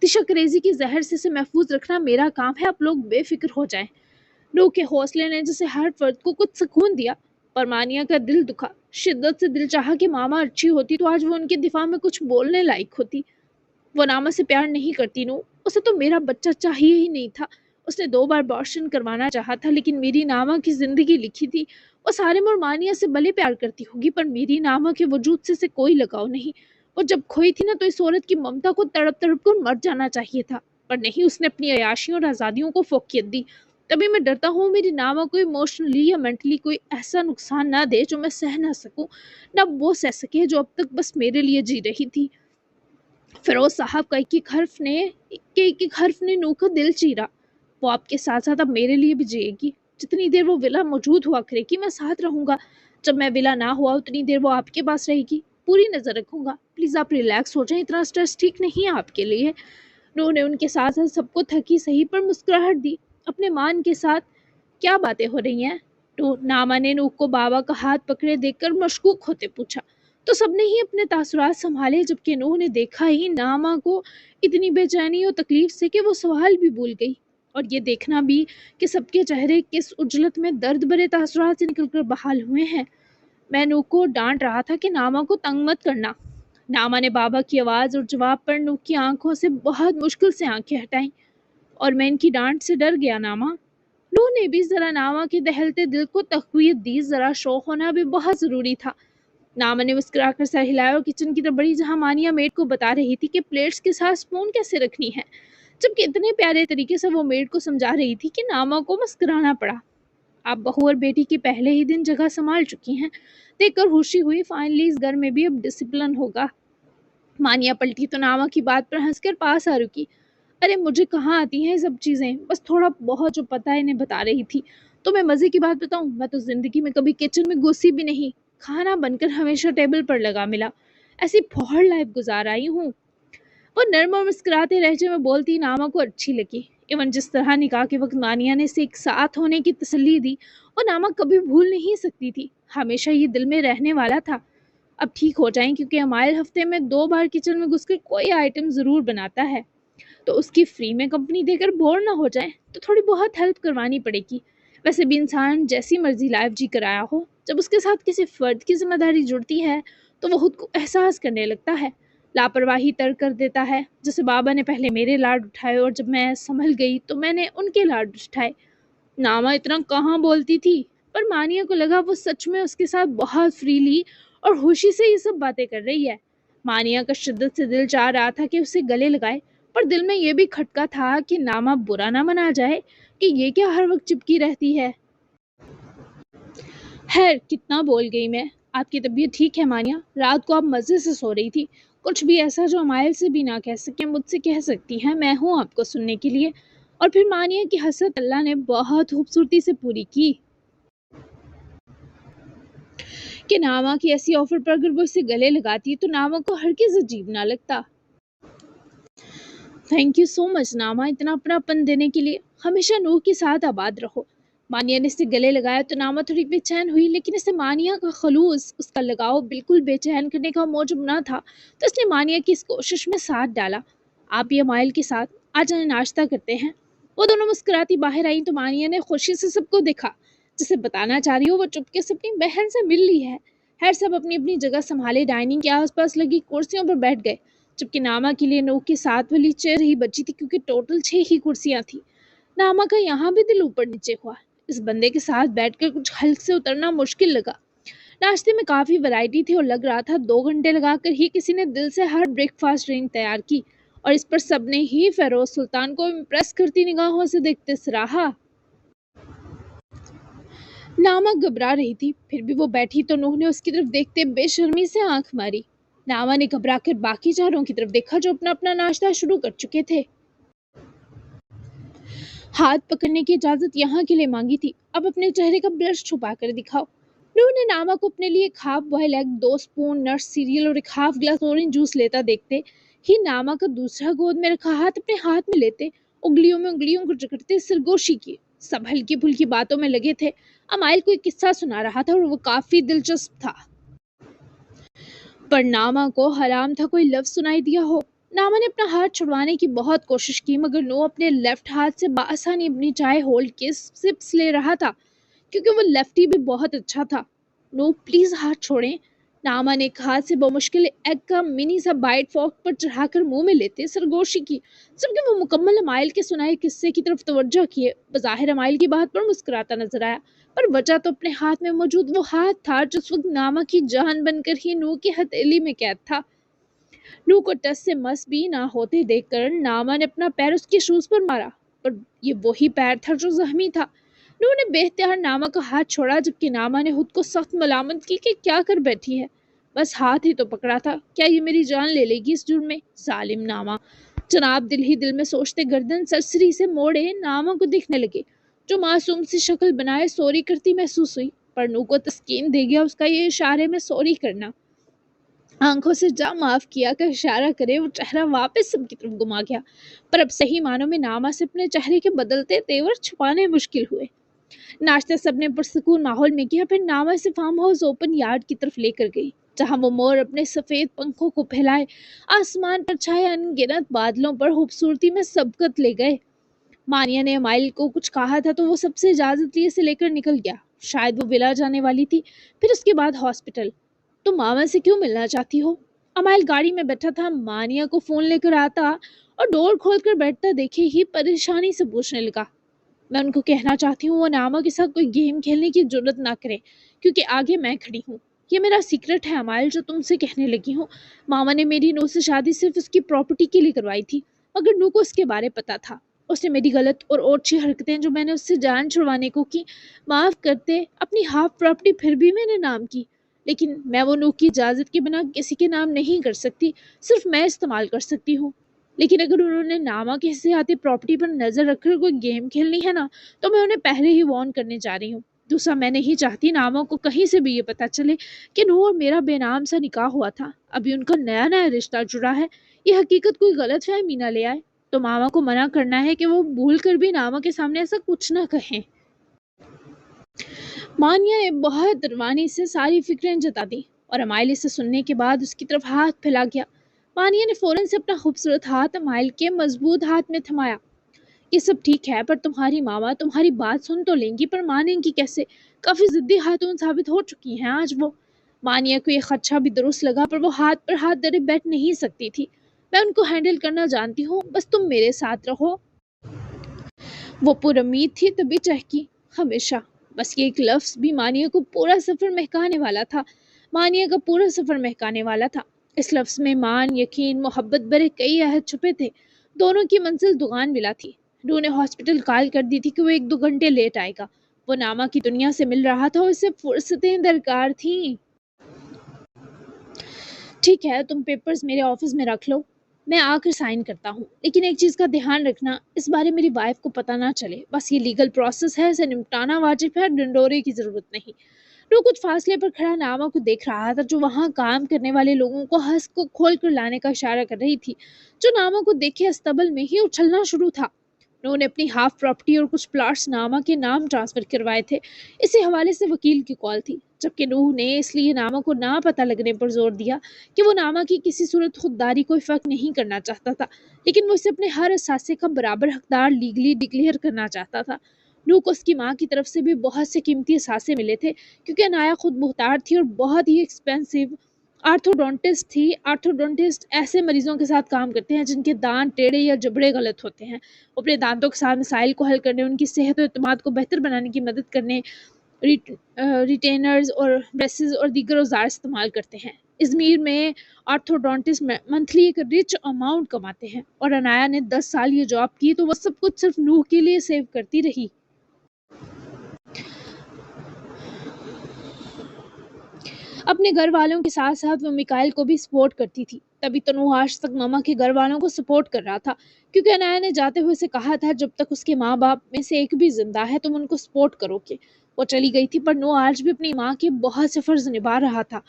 दिशा करेजी की जहर से इसे महफूज रखना मेरा काम है, आप लोग बेफिक्र हो जाएं। नूह के हौसले ने जैसे हर फर्द को कुछ सुकून दिया, पर मानिया का दिल दुखा। शिद्दत से दिल चाहा कि मामा अच्छी होती तो आज वो उनके दिफा में कुछ बोलने लायक होती। वो नामा से प्यार नहीं करती नू, उसे तो मेरा बच्चा चाहिए ही नहीं था। उसने 2 बार अबॉर्शन करवाना चाहा था, लेकिन मेरी नामा की जिंदगी लिखी थी। वो सारे मुरमानिया से भले प्यार करती होगी, पर मेरी नामा के वजूद से कोई लगाव नहीं। वो जब खोई थी ना, तो इस औरत की ममता को तड़प तड़प कर मर जाना चाहिए था, पर नहीं, उसने अपनी अयाशियों और आज़ादियों को फोकियत दी। तभी मैं डरता हूँ मेरी नामा को इमोशनली या मेंटली कोई ऐसा नुकसान ना दे जो मैं सह ना सकूं, ना वो सह सके जो अब तक बस मेरे लिए जी रही थी। फिरोज साहब का एक हर्फ ने नूह का दिल चीरा। वो आपके साथ साथ अब मेरे लिए भी जिएगी। जितनी देर वो विला मौजूद हुआ करेगी मैं साथ रहूंगा। जब मैं विला ना हुआ उतनी देर वो आपके पास रहेगी। पूरी नजर रखूंगा। प्लीज आप रिलैक्स हो जाएं, इतना स्ट्रेस ठीक नहीं है आपके लिए। नूह ने उनके साथ साथ सबको थकी सही पर मुस्कुराहट दी, अपने मान के साथ। क्या बातें हो रही हैं? तो नामा ने नूह को बाबा का हाथ पकड़े देखकर मशकूक होते पूछा। तो सबने ही अपने तासुरात संभाले, जबकि नूह ने देखा ही नामा को इतनी बेचैनी और तकलीफ से कि वो सवाल भी भूल गई, और ये देखना भी कि सबके चेहरे किस उजलत में दर्द भरे तासुरात से निकलकर बहाल हुए हैं। मैं नूह को डांट रहा था कि नामा को तंग मत करना। नामा ने बाबा की आवाज़ और जवाब पर नूह की आंखों से बहुत मुश्किल से आंखें हटाईं। और मैं इनकी डांट से डर गया नामा। नूह ने भी जरा नामा के दहलते दिल को तक़वियत दी, जरा शौक होना भी बहुत ज़रूरी था। नामा ने मुस्कुराकर सर हिलाया और किचन की तरफ बढ़ी, जहाँ मानिया मेड को बता रही थी कि प्लेट्स के साथ स्पून कैसे रखनी है, जबकि इतने प्यारे तरीके से वो मेड को समझा रही थी कि नामा को मुस्कुराना पड़ा। आप बहू और बेटी की पहले ही दिन जगह संभाल चुकी हैं, देखकर खुशी हुई। फाइनली इस घर में भी अब डिसिप्लिन होगा। मानिया पलटी तो नामा की बात पर हंसकर पास आ रुकी। अरे मुझे कहाँ आती हैं ये सब चीज़ें, बस थोड़ा बहुत जो पता है इन्हें बता रही थी। تو मैं मज़े की बात बताऊँ, मैं तो ज़िंदगी में कभी किचन में घुसी भी नहीं। खाना बनकर हमेशा टेबल पर लगा मिला। ऐसी फौहड़ लाइफ गुज़ार आई हूँ। वो नर्म और मुस्कुराते लहजे में बोलती नामा को अच्छी लगी। इवन जिस तरह निकाह के वक्त मानिया ने इसे एक साथ होने की तसल्ली दी, वो नामा कभी भूल नहीं सकती थी। हमेशा ये दिल में रहने वाला था। अब ठीक हो जाएं, क्योंकि अमाइल हफ्ते में 2 बार किचन में घुसकर कोई आइटम ज़रूर बनाता है। तो उसकी फ्री में कंपनी देकर बोर ना हो जाए तो थोड़ी बहुत हेल्प करवानी पड़ेगी। वैसे भी इंसान जैसी मर्जी लाइफ जी कर आया हो, जब उसके साथ किसी फर्द की जिम्मेदारी जुड़ती है तो वो खुद को एहसास करने लगता है। लापरवाही तर्क कर देता है। जैसे बाबा ने पहले मेरे लाड उठाए और जब मैं संभल गई तो मैंने उनके लाड उठाए। नामा इतना कहाँ बोलती थी, पर मानिया को लगा वो सच में उसके साथ बहुत फ्रीली और खुशी से ये सब बातें कर रही है। मानिया का शिद्दत से दिल चाह रहा था कि उसे गले लगाए, पर दिल में ये भी खटका था कि नामा बुरा ना मना जाए कि ये क्या हर वक्त चिपकी रहती है। खैर, कितना बोल गई मैं। आपकी तबीयत ठीक है मानिया? रात को आप मज़े से सो रही थी। कुछ भी ऐसा जो अमाइल से भी ना कह सके मुझसे कह सकती हैं, मैं हूँ आपको सुनने के लिए। और फिर मानिया की हसरत अल्लाह ने बहुत खूबसूरती से पूरी की कि नामा की ऐसी ऑफर पर अगर वो इसे गले लगाती तो नामा को हरगिज़ अजीब ना लगता। थैंक यू सो मच नामा, इतना अपनापन देने के लिए। हमेशा नूह के साथ आबाद रहो। मानिया ने इसे गले लगाया तो नामा थोड़ी बेचैन हुई, लेकिन इसे मानिया का खलूस, उसका लगाव बिल्कुल बेचैन करने का मौजूद न था, तो इसने मानिया की इस कोशिश में साथ डाला। आप ये माइल के साथ आज नाश्ता करते हैं। वो दोनों मुस्कुराती बाहर आई तो मानिया ने खुशी से सबको देखा। जिसे बताना चाह रही हो वो चुपके से अपनी बहन से मिल ली है। खैर, सब अपनी अपनी जगह संभाले डाइनिंग के आसपास लगी कुर्सियों पर बैठ गए, जबकि नामा के लिए नूह की साथ वाली चेयर ही बची थी, क्योंकि टोटल 6 ही कुर्सियां थी। नामा का यहाँ भी दिल ऊपर नीचे हुआ। इस बंदे के साथ बैठकर कुछ हल्क से उतरना मुश्किल लगा। नाश्ते में काफ़ी वैरायटी थी और लग रहा था 2 घंटे लगाकर ही किसी ने दिल से हर ब्रेकफास्ट ड्रिंक तैयार की, और इस पर सबने ही फेरोज सुल्तान को इम्प्रेस करती निगाहों से देखते सराहा। नामा घबरा रही थी, फिर भी वो बैठी तो नूह ने उसकी तरफ देखते बेशर्मी से आंख मारी। नामा ने घबराकर बाकी चारों की तरफ देखा जो अपना अपना नाश्ता शुरू कर चुके थे। हाथ पकड़ने की इजाजत यहाँ के लिए मांगी थी, अब अपने चेहरे का ब्लश छुपा कर दिखाओ। नूह ने नामा को अपने लिए एक half boil egg, 2 spoon nuts cereal और एक हाफ ग्लास ऑरेंज जूस लेता देखते ही नामा का दूसरा गोद में रखा हाथ अपने हाथ में लेते उंगलियों में उंगलियों को जकड़ते सरगोशी की। सब हल्की फुल्की बातों में लगे थे। अमाइल को एक किस्सा सुना रहा था और वो काफी दिलचस्प था, पर नामा को हराम था कोई लफ्ज सुनाई दिया हो। नामा ने अपना हाथ छुड़वाने की बहुत कोशिश की, मगर नो अपने लेफ्ट हाथ से बासानी अपनी चाय होल्ड के सिप्स ले रहा था, क्योंकि वो लेफ्टी भी बहुत अच्छा था। नो प्लीज हाथ छोड़ें। नामा ने एक हाथ से बमुश्किल एग का मिनी सा बाइट फॉर्क पर चढ़ाकर मुंह में लेते सरगोशी की, जबकि वो मुकम्मल अमाइल के सुनाए किस्से की तरफ तवज्जो किए बज़ाहिर अमाइल की बात पर मुस्कुराता नजर आया, पर वजह तो अपने हाथ में मौजूद वो हाथ था जो उस वक्त नामा की जान बनकर ही नू की हथेली में कैद था। नू को टस से मस भी ना होते देखकर नामा ने अपना पैर उसके शूज पर मारा, पर ये वही पैर था जो जख्मी था। नू ने बेख्तियार नामा का हाथ छोड़ा, जबकि नामा ने खुद को सख्त मलामत की कि क्या कर बैठी है, बस हाथ ही तो पकड़ा था, क्या ये मेरी जान ले लेगी इस जुर्म में। जालिम नामा। जनाब दिल ही दिल में सोचते गर्दन सरसरी से मोड़े नामा को देखने लगे, जो मासूम सी शक्ल बनाए सॉरी करती महसूस हुई, पर नू को तस्कीन दे गया उसका ये इशारे में सॉरी करना। आंखों से जा माफ किया का इशारा करे वो चेहरा वापस सबकी तरफ घुमा गया, पर अब सही मानों में नामा से अपने चेहरे के बदलते तेवर छुपाने मुश्किल हुए। नाश्ता सबने पुरसकून माहौल में किया, फिर नामा से फार्म हाउस ओपन यार्ड की तरफ लेकर गई, जहां वो मोर अपने सफेद पंखों को फैलाए आसमान पर छाए अनगिनत बादलों पर खूबसूरती में सबकत ले गए। मानिया ने माइल को कुछ कहा था तो वो सबसे इजाजत लिए से लेकर निकल गया। शायद वो विला जाने वाली थी, फिर उसके बाद हॉस्पिटल। तो मामा से क्यों मिलना चाहती हो? अमाइल गाड़ी में बैठा था, मानिया को फोन लेकर आता और डोर खोलकर बैठता देखे ही परेशानी से पूछने लगा। मैं उनको कहना चाहती हूँ वो नामा के साथ कोई गेम खेलने की जरूरत ना करे, क्योंकि आगे मैं खड़ी हूँ। ये मेरा सीक्रेट है अमाइल जो तुमसे कहने लगी हूँ। मामा ने मेरी नू से शादी सिर्फ उसकी प्रॉपर्टी के लिए करवाई थी, मगर नू को उसके बारे पता था। उसने मेरी गलत और ओछी हरकतें जो मैंने उससे जान छुड़वाने को की माफ करते अपनी हाफ प्रॉपर्टी फिर भी मेरे नाम की, लेकिन मैं वो नू की इजाज़त के बिना किसी के नाम नहीं कर सकती, सिर्फ मैं इस्तेमाल कर सकती हूँ। لیکن اگر انہوں نے ناما کے حصے آتی پراپرٹی پر نظر رکھ کر کوئی گیم کھیلنی ہے نا، تو میں انہیں پہلے ہی وارن کرنے جا رہی ہوں۔ دوسرا، میں نہیں چاہتی ناما کو کہیں سے بھی یہ پتا چلے کہ نور اور میرا بے نام سا نکاح ہوا تھا۔ ابھی ان کا نیا نیا رشتہ جڑا ہے، یہ حقیقت کوئی غلط فہمی نہ لے آئے۔ تو ماما کو منع کرنا ہے کہ وہ بھول کر بھی ناما کے سامنے ایسا کچھ نہ کہیں۔ مانیہ نے بہت روانی سے ساری فکریں جتا دی اور امائل اسے سننے کے بعد اس کی طرف ہاتھ پھیلا گیا۔ مانیہ نے فوراً سے اپنا خوبصورت ہاتھ امائل کے مضبوط ہاتھ میں تھمایا۔ یہ سب ٹھیک ہے، پر تمہاری ماما تمہاری بات سن تو لیں گی، پر مانیں گی کیسے؟ کافی ضدی خاتون ثابت ہو چکی ہیں آج وہ۔ مانیہ کو یہ خدشہ بھی درست لگا، پر وہ ہاتھ پر ہاتھ دھرے بیٹھ نہیں سکتی تھی۔ میں ان کو ہینڈل کرنا جانتی ہوں، بس تم میرے ساتھ رہو۔ وہ پر امید تھی تبھی چہکی، ہمیشہ۔ بس یہ ایک لفظ بھی مانیہ کو پورا سفر مہکانے والا تھا، مانیہ کا پورا سفر مہکانے والا تھا۔ اس لفظ میں مان، یقین، محبت برے کئی عہد چھپے تھے۔ دونوں کی منزل دگان ملا تھی۔ روح نے ہاسپٹل کال کر دی تھی کہ وہ 1-2 گھنٹے لیٹ آئے گا۔ وہ ناما کی دنیا سے مل رہا تھا اور اسے فرصتیں درکار تھیں۔ ٹھیک ہے، تم پیپرز میرے آفس میں رکھ لو، میں آ کر سائن کرتا ہوں، لیکن ایک چیز کا دھیان رکھنا، اس بارے میری وائف کو پتہ نہ چلے۔ بس یہ لیگل پروسیس ہے، اسے نمٹانا واجب ہے، ڈنڈورے کی ضرورت نہیں۔ وہ کچھ فاصلے پر کھڑا ناما کو دیکھ رہا تھا، جو وہاں کام کرنے والے لوگوں کو ہنس کو کھول کر لانے کا اشارہ کر رہی تھی، جو ناما کو دیکھے استبل میں ہی اچھلنا شروع تھا۔ انہوں نے اپنی ہاف پراپرٹی اور کچھ پلاٹس ناما کے نام ٹرانسفر کروائے تھے۔ اسی حوالے سے وکیل کی کال تھی، جبکہ نوح نے اس لیے ناما کو نہ پتہ لگنے پر زور دیا کہ وہ ناما کی کسی صورت خودداری کو افیکٹ نہیں کرنا چاہتا تھا، لیکن وہ اسے اپنے ہر اثاثے کا برابر حقدار لیگلی ڈکلیئر کرنا چاہتا تھا۔ نوح کو اس کی ماں کی طرف سے بھی بہت سے قیمتی اثاثے ملے تھے، کیونکہ انایا خود مختار تھی اور بہت ہی ایکسپینسو آرتھوڈونٹسٹ تھی۔ آرتھوڈونٹسٹ ایسے مریضوں کے ساتھ کام کرتے ہیں جن کے دانت ٹیڑھے یا جبڑے غلط ہوتے ہیں۔ وہ اپنے دانتوں کے ساتھ مسائل کو حل کرنے، ان کی صحت و اعتماد کو بہتر بنانے کی مدد کرنے ریٹینرز اور بریسز اور دیگر اوزار استعمال کرتے ہیں۔ ازمیر میں آرتھوڈونٹسٹ منتھلی ایک رچ اماؤنٹ کماتے ہیں، اور انایا نے 10 سال یہ جاب کی تو وہ سب کچھ صرف نوح کے لیے سیو کرتی رہی۔ اپنے گھر والوں کے ساتھ ساتھ وہ میکائل کو بھی سپورٹ کرتی تھی، تبھی تو نوح آج تک ماما کے گھر والوں کو سپورٹ کر رہا تھا، کیونکہ انایا نے جاتے ہوئے اسے کہا تھا جب تک اس کے ماں باپ میں سے ایک بھی زندہ ہے تم ان کو سپورٹ کرو گے۔ وہ چلی گئی تھی، پر نوح آج بھی اپنی ماں کے بہت سے فرض نبھا رہا تھا۔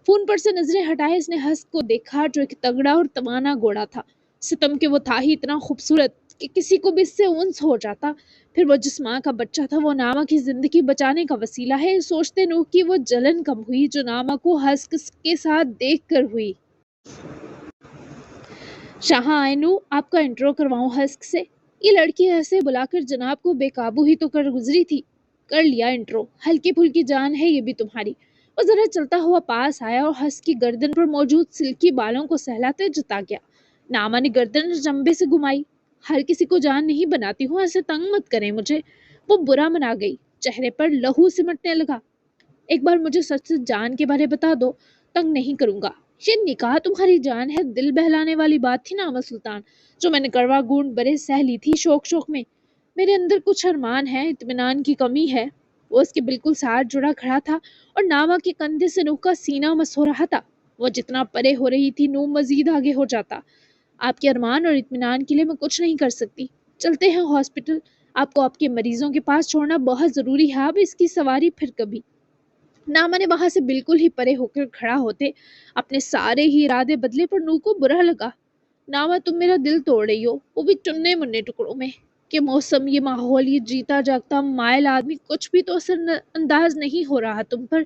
فون پر سے نظریں ہٹائے اس نے ہسک کو دیکھا، جو ایک تگڑا اور توانا گھوڑا تھا۔ ستم کے وہ تھا ہی اتنا خوبصورت کہ کسی کو بھی اس سے انس ہو جاتا۔ پھر وہ جس ماں کا بچہ تھا وہ ناما کی زندگی بچانے کا وسیلہ ہے، یہ سوچتے نوح کی وہ جلن کم ہوئی جو ناما کو ہسک کے ساتھ دیکھ کر ہوئی۔ شاہاں آئے نوح، آپ کا انٹرو کرواؤں ہسک سے؟ یہ لڑکی ایسے بلا کر جناب کو بے قابو ہی تو کر گزری تھی۔ کر لیا انٹرو، ہلکی پھلکی جان ہے یہ بھی تمہاری۔ وہ ذرا چلتا ہوا پاس آیا اور ہسک کی گردن پر موجود سلکی بالوں کو سہلاتے جتا گیا۔ ناما نے گردن جنبے سے گھمائی۔ ہر کسی کو جان نہیں بناتی ہوں، ایسے تنگ مت کریں مجھے۔ وہ برا منا گئی، چہرے پر لہو سمٹنے لگا۔ ایک بار مجھے سچ سچ جان کے بارے بتا دو، تنگ نہیں کروں گا۔ یہ نکاح تمہاری جان ہے، دل بہلانے والی بات تھی ناما سلطان، جو میں نے کڑوا گونڈ برے سہ لی تھی شوق شوق میں۔ میرے اندر کچھ ارمان ہے، اطمینان کی کمی ہے۔ وہ اس کے بالکل ساتھ جڑا کھڑا تھا اور ناما کے کندھے سے نوح کا سینہ مس ہو رہا تھا۔ وہ جتنا پرے ہو رہی تھی نوح مزید آگے ہو جاتا۔ آپ کے ارمان اور اطمینان کے لیے میں کچھ نہیں کر سکتی۔ چلتے ہیں ہاسپٹل، آپ کو آپ کے مریضوں کے پاس چھوڑنا بہت ضروری ہے، اب اس کی سواری پھر کبھی۔ ناما نے وہاں سے بالکل ہی پرے ہو کر کھڑا ہوتے اپنے سارے ہی ارادے بدلے، پر نوح کو برا لگا۔ ناما تم میرا دل توڑ رہی ہو، وہ بھی چننے مننے ٹکڑوں میں۔ کہ موسم، یہ ماحول، یہ جیتا جاگتا مائل آدمی، کچھ بھی تو اثر انداز نہیں ہو رہا تم پر۔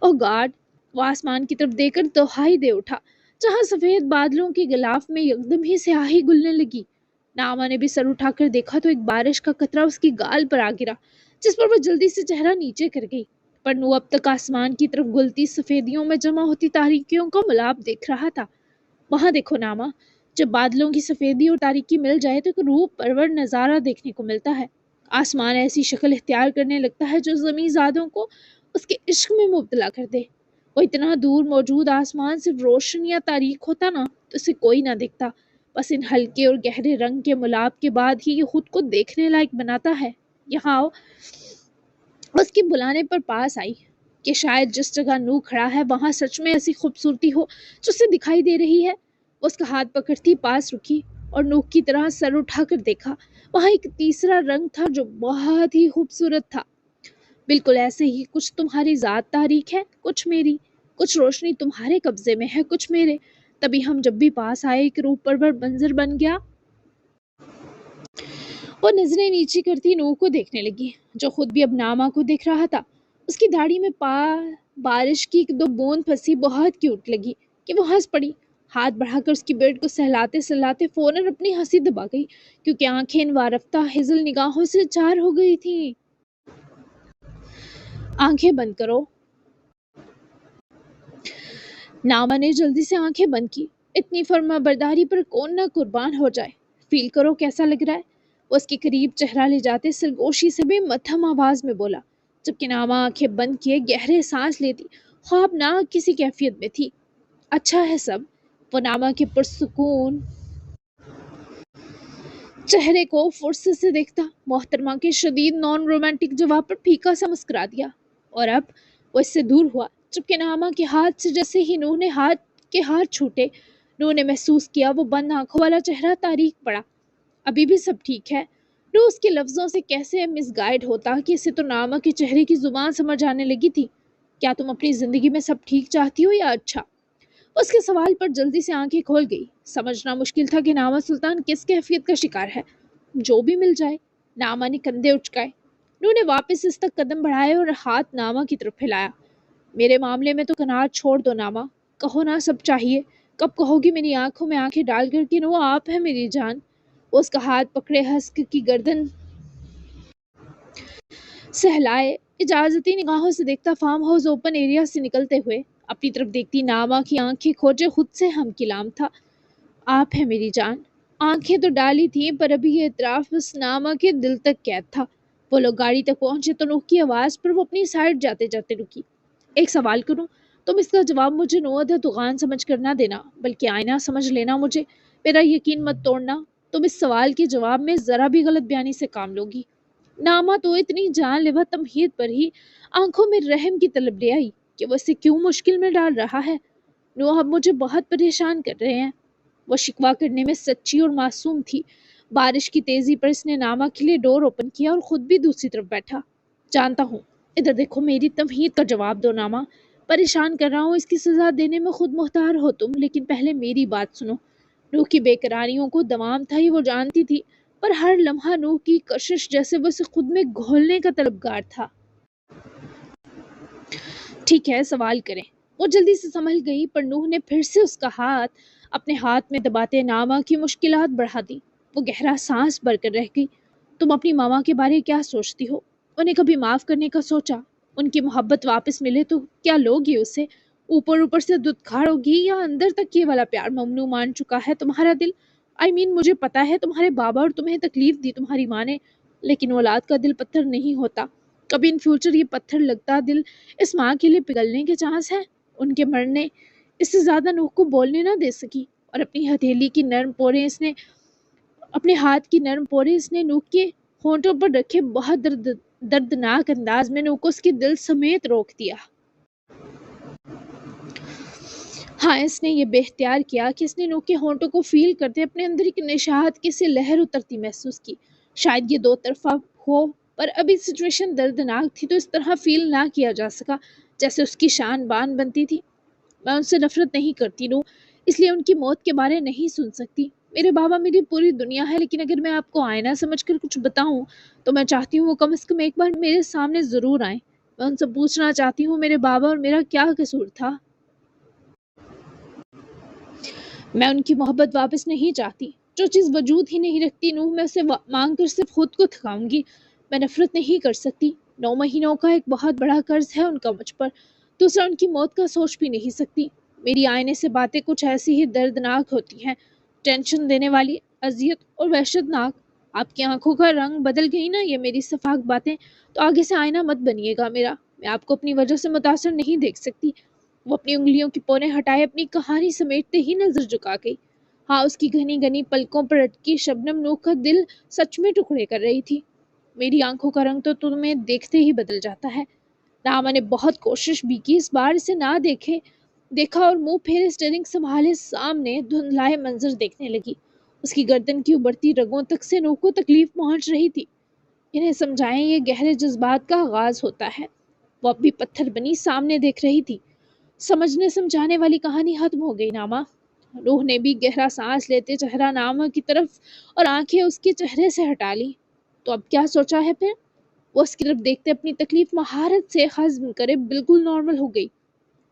اوہ گاڈ! وہ آسمان کی طرف دیکھ کر دہائی دے اٹھا، جہاں سفید بادلوں کے غلاف میں یکدم ہی سیاہی گلنے لگی۔ ناما نے بھی سر اٹھا کر دیکھا تو ایک بارش کا قطرہ اس کی گال پر آ گرا، جس پر وہ جلدی سے چہرہ نیچے کر گئی۔ پر نوح اب تک آسمان کی طرف گلتی سفیدیوں میں جمع ہوتی تاریکیوں کا ملاپ دیکھ رہا تھا۔ وہاں دیکھو ناما، جب بادلوں کی سفیدی اور تاریکی مل جائے تو ایک روح پرور نظارہ دیکھنے کو ملتا ہے۔ آسمان ایسی شکل اختیار کرنے لگتا ہے جو زمیں زادوں کو اس کے عشق میں مبتلا کر دے۔ وہ اتنا دور موجود آسمان صرف روشن یا تاریک ہوتا نا تو اسے کوئی نہ دیکھتا، بس ان ہلکے اور گہرے رنگ کے ملاپ کے بعد ہی یہ خود کو دیکھنے لائق بناتا ہے۔ یہاں آؤ۔ اس کے بلانے پر پاس آئی کہ شاید جس جگہ نوح کھڑا ہے وہاں سچ میں ایسی خوبصورتی ہو جو اسے دکھائی دے رہی ہے۔ وہ اس کا ہاتھ پکڑتی پاس رکی और नोक की तरह सर उठाकर देखा। वहां एक तीसरा रंग था जो बहुत ही खूबसूरत था। बिल्कुल ऐसे ही, कुछ तुम्हारी ज़ात तारीख है, कुछ मेरी। कुछ रोशनी तुम्हारे कब्जे में है, कुछ मेरे। तभी हम जब भी पास आए एक रूप परवर मंजर बन गया। वो नजरें नीचे करती नूह को देखने लगी, जो खुद भी अब नामा को देख रहा था। उसकी दाढ़ी में बारिश की एक दो बूंद फंसी बहुत क्यूट लगी कि वो हंस पड़ी। हाथ बढ़ाकर उसकी बेड को सहलाते सहलाते फौरन अपनी हंसी दबा गई, क्योंकि आंखें इन वारफ्ता हिजल निगाहों से चार हो गई थी। आंखें बंद करो। नामा ने जल्दी से आंखें बंद की। इतनी फर्माबरदारी पर कौन ना कुर्बान हो जाए। फील करो कैसा लग रहा है। वो उसके करीब चेहरा ले जाते सरगोशी से भी मध्यम आवाज में बोला, जबकि नामा आंखें बंद किए गहरे सांस लेती ख्वाबनाक किसी कैफियत में थी। अच्छा है सब। वो नामा के पुरसुकून चेहरे को फुर्सत से देखता मोहतरमा के शदीद नॉन रोमांटिक जवाब पर फीका सा मुस्कुरा दिया, और अब वो इससे दूर हुआ। जबकि नामा के हाथ से जैसे ही नूह ने हाथ छूटे, नूह ने महसूस किया वो बंद आंखों वाला चेहरा तारीख पड़ा। अभी भी सब ठीक है। नूह उसके लफ्जों से कैसे मिसगाइड होता कि इसे तो नामा के चेहरे की जुबान समझ आने लगी थी। क्या तुम अपनी जिंदगी में सब ठीक चाहती हो या अच्छा? उसके सवाल पर जल्दी से आंखें खोल गई। समझना मुश्किल था कि नामा सुल्तान किस कैफियत का शिकार है। जो भी मिल जाए। नामा ने कंधे उचकाए। नूह ने वापस इस तक कदम बढ़ाए और हाथ नामा की तरफ हिलाया। मेरे मामले में तो कनात छोड़ दो नामा। कहो ना सब चाहिए। कब कहोगी मेरी आंखों में आंखें डाल कर कि वो आप है मेरी जान। वो उसका हाथ पकड़े हंस की गर्दन सहलाए इजाजती निगाहों से देखता फार्म हाउस ओपन एरिया से निकलते हुए अपनी तरफ देखती नामा की आंखें खोजे खुद से हम किलाम था। आप है मेरी जान। आंखें तो डाली थी, पर अभी ये इतराफ उस नामा के दिल तक कैद था। वो लोग गाड़ी तक पहुंचे तो नूह की आवाज पर वो अपनी साइड जाते जाते रुकी। एक सवाल करूं? तुम इसका जवाब मुझे नोअदा तुगान समझ कर ना देना, बल्कि आईना समझ लेना मुझे। मेरा यकीन मत तोड़ना। तुम इस सवाल के जवाब में जरा भी गलत बयानी से काम लोगी। नामा तो इतनी जानलेवा तमहीद पर ही आंखों में रहम की तलब ले आई कि वो इसे क्यों मुश्किल में डाल रहा है। नूह अब मुझे बहुत परेशान कर रहे हैं। वो शिकवा करने में सच्ची और मासूम थी। बारिश की तेजी पर इसने नामा के लिए डोर ओपन किया और खुद भी दूसरी तरफ बैठा। जानता हूँ। इधर देखो, मेरी तमहीद का जवाब दो नामा। परेशान कर रहा हूँ, इसकी सजा देने में खुद मुख्तार हो तुम, लेकिन पहले मेरी बात सुनो। नूह की बेकरारियों को दवाम था ही वो जानती थी, पर हर लम्हा नूह की कशिश जैसे वो उसे खुद में घोलने का तलबगार था। ठीक है, सवाल करें। वो जल्दी से संभल गई, पर नूह ने फिर से उसका हाथ अपने हाथ में दबाते नामा की मुश्किलात बढ़ा दी। वो गहरा सांस भरकर रह गई। तुम अपनी मामा के बारे क्या सोचती हो? उन्हें कभी माफ करने का सोचा? उनकी मोहब्बत वापस मिले तो क्या लोगी उसे? ऊपर ऊपर से दुत्खाड़ोगी, या अंदर तक ये वाला प्यार ममनू मान चुका है तुम्हारा दिल? मुझे पता है तुम्हारे बाबा और तुम्हें तकलीफ दी तुम्हारी माँ ने, लेकिन औलाद का दिल पत्थर नहीं होता। कभी इन फ्यूचर ये पत्थर लगता दिल इस माँ के लिए पिघलने के चांस है। उनके मरने इससे ज्यादा नूह को बोलने ना दे सकी, और अपनी हथेली की नर्म पोरें इसने अपने हाथ की नर्म पोरें इसने नूह के होंठों पर रखे बहुत दर्दनाक अंदाज में नूह को उसके दिल समेत रोक दिया। हाँ, इसने ये बेख्तियार किया कि इसने नूह के होंठों को फील करते अपने अंदर एक निशाहत की सी लहर उतरती महसूस की। शायद ये दो तरफा हो, पर अभी सिचुएशन दर्दनाक थी तो इस तरह फील ना किया जा सका जैसे उसकी शान बान बनती थी। मैं उनसे नफरत नहीं करती नू, इसलिए उनकी मौत के बारे नहीं सुन सकती। मेरे बाबा मेरी पूरी दुनिया है, लेकिन अगर मैं आपको आईना समझकर कुछ बताऊं तो मैं चाहती हूँ वो कम से कम एक बार मेरे सामने जरूर आए। मैं उनसे पूछना चाहती हूँ मेरे बाबा और मेरा क्या कसूर था। मैं उनकी मोहब्बत वापस नहीं चाहती। जो चीज़ वजूद ही नहीं रखती नूह, मैं उसे मांग कर सिर्फ खुद को थकाऊंगी। मैं नफरत नहीं कर सकती। 9 महीनों का एक बहुत बड़ा कर्ज है उनका मुझ पर। दूसरा, उनकी मौत का सोच भी नहीं सकती। मेरी आईने से बातें कुछ ऐसी ही दर्दनाक होती हैं, टेंशन देने वाली, अजियत और वहशतनाक। आपकी आंखों का रंग बदल गई ना ये मेरी सफाक बातें, तो आगे से आईना मत बनिएगा मेरा। मैं आपको अपनी वजह से मुतासर नहीं देख सकती। वो अपनी उंगलियों की पोरें हटाए अपनी कहानी समेटते ही नजर झुका गई। हाँ, उसकी घनी घनी पलकों पर अटकी शबनम नूह का दिल सच में टुकड़े कर रही थी। मेरी आंखों का रंग तो तुम्हें देखते ही बदल जाता है। रामा ने बहुत कोशिश भी की इस बार इसे ना देखा, और मुंह फेरे स्टीयरिंग संभाले सामने धुंधलाए मंजर देखने लगी। اس کی گردن کی ابھرتی رگوں تک سے نوح کو تکلیف پہنچ رہی تھی۔ انہیں سمجھائیں یہ گہرے جذبات کا آغاز ہوتا ہے۔ وہ اب بھی پتھر بنی سامنے دیکھ رہی تھی۔ سمجھنے سمجھانے والی کہانی ختم ہو گئی نامہ۔ روح نے بھی گہرا سانس لیتے چہرہ نامہ کی طرف اور آنکھیں اس کے چہرے سے ہٹا لی۔ تو اب کیا سوچا ہے پھر؟ وہ اس کی طرف دیکھتے اپنی تکلیف مہارت سے ہضم کرے بالکل نارمل ہو گئی۔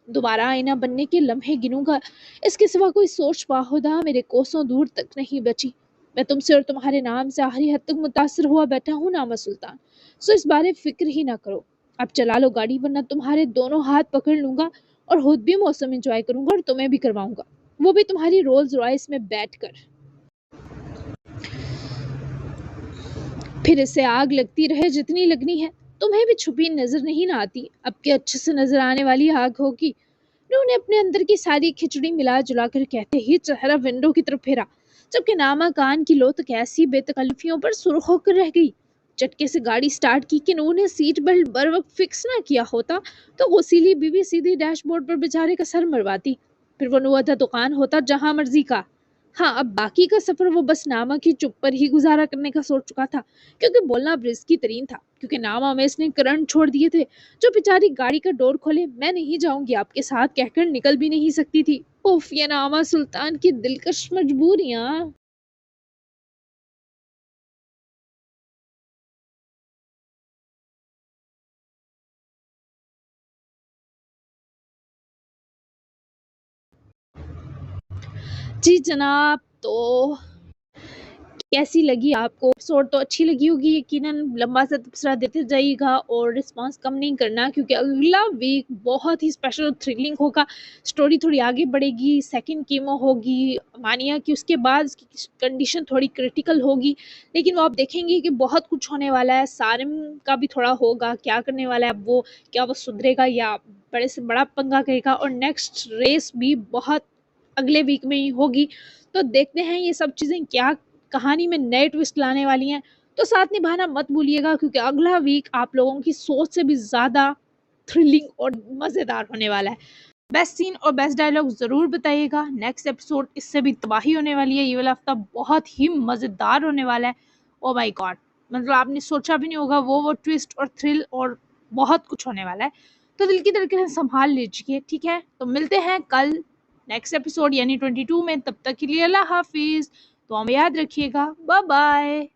دوبارہ آئینہ بننے کے لمحے گنوں گا، اس کے سوا کوئی سوچ باہدہ میرے کوسوں دور تک نہیں بچی۔ میں تم سے اور تمہارے نام سے آخری حد تک متاثر ہوا بیٹھا ہوں نامہ سلطان، سو اس بارے فکر ہی نہ کرو۔ اب چلا لو گاڑی، ورنہ تمہارے دونوں ہاتھ پکڑ لوں گا اور خود بھی موسم انجوائے کروں گا اور تمہیں بھی کرواؤں گا، وہ بھی تمہاری رولز رائس میں بیٹھ کر۔ پھر اس سے آگ لگتی رہے جتنی لگنی ہے، تمہیں بھی چھپی نظر نہیں نہ آتی، اب کے اچھے سے نظر آنے والی آگ ہوگی۔ نو نے اپنے اندر کی ساری کھچڑی ملا جلا کر کہتے ہی چہرہ ونڈو کی طرف پھیرا، جبکہ نامہ کان کی لو تک ایسی بے تکلفیوں پر سرخ ہو کر رہ گئی۔ چٹکے سے گاڑی سٹارٹ کی کہ نو نے سیٹ بیلٹ بر وقت فکس نہ کیا ہوتا تو غسیلی بیوی سیدھی ڈیش بورڈ پر بیچارے کا سر مرواتی، پھر وہ نو تھا دکان ہوتا جہاں مرضی کا۔ ہاں، اب باقی کا سفر وہ بس نامہ کی چپ پر ہی گزارا کرنے کا سوچ چکا تھا، کیونکہ بولنا اب رسکی ترین تھا، کیونکہ نامہ میں اس نے کرنٹ چھوڑ دیے تھے جو بیچاری گاڑی کا ڈور کھولے میں نہیں جاؤں گی آپ کے ساتھ کہہ کر نکل بھی نہیں سکتی تھی۔ اوف، یہ نامہ سلطان کی دلکش مجبوریاں۔ جی جناب، تو کیسی لگی آپ کو ایپیسوڈ؟ تو اچھی لگی ہوگی یقیناً، لمبا سا تبصرہ دیتے جائیے گا اور رسپانس کم نہیں کرنا، کیونکہ اگلا ویک بہت ہی اسپیشل اور تھرلنگ ہوگا۔ سٹوری تھوڑی آگے بڑھے گی، سیکنڈ کیمو ہوگی مانیا کہ اس کے بعد اس کی کنڈیشن تھوڑی کریٹیکل ہوگی، لیکن وہ آپ دیکھیں گے کہ بہت کچھ ہونے والا ہے۔ سارم کا بھی تھوڑا ہوگا، کیا کرنے والا ہے اب وہ، کیا وہ سدھرے گا یا بڑے سے بڑا پنگا کرے گا، اور نیکسٹ ریس بھی بہت اگلے ویک میں ہی ہوگی۔ تو دیکھتے ہیں یہ سب چیزیں کیا کہانی میں نئے ٹوسٹ لانے والی ہیں، تو ساتھ نبھانا مت بھولیے گا، کیونکہ اگلا ویک آپ لوگوں کی سوچ سے بھی زیادہ تھرلنگ اور مزیدار ہونے والا ہے۔ بیسٹ سین اور بیسٹ ڈائلاگ ضرور بتائیے گا۔ نیکسٹ ایپیسوڈ اس سے بھی تباہی ہونے والی ہے، یہ والا ہفتہ بہت ہی مزیدار ہونے والا ہے۔ او مائی گاڈ، مطلب آپ نے سوچا بھی نہیں ہوگا، وہ ٹوسٹ اور تھرل اور بہت کچھ ہونے والا ہے، تو دل کی دھڑکنیں سنبھال لیجیے، ٹھیک ہے؟ تو ملتے ہیں کل نیکسٹ ایپیسوڈ یعنی 22 میں، تب تک کے لیے اللہ حافظ، تو ہمیں یاد رکھیے گا، بائے بائے۔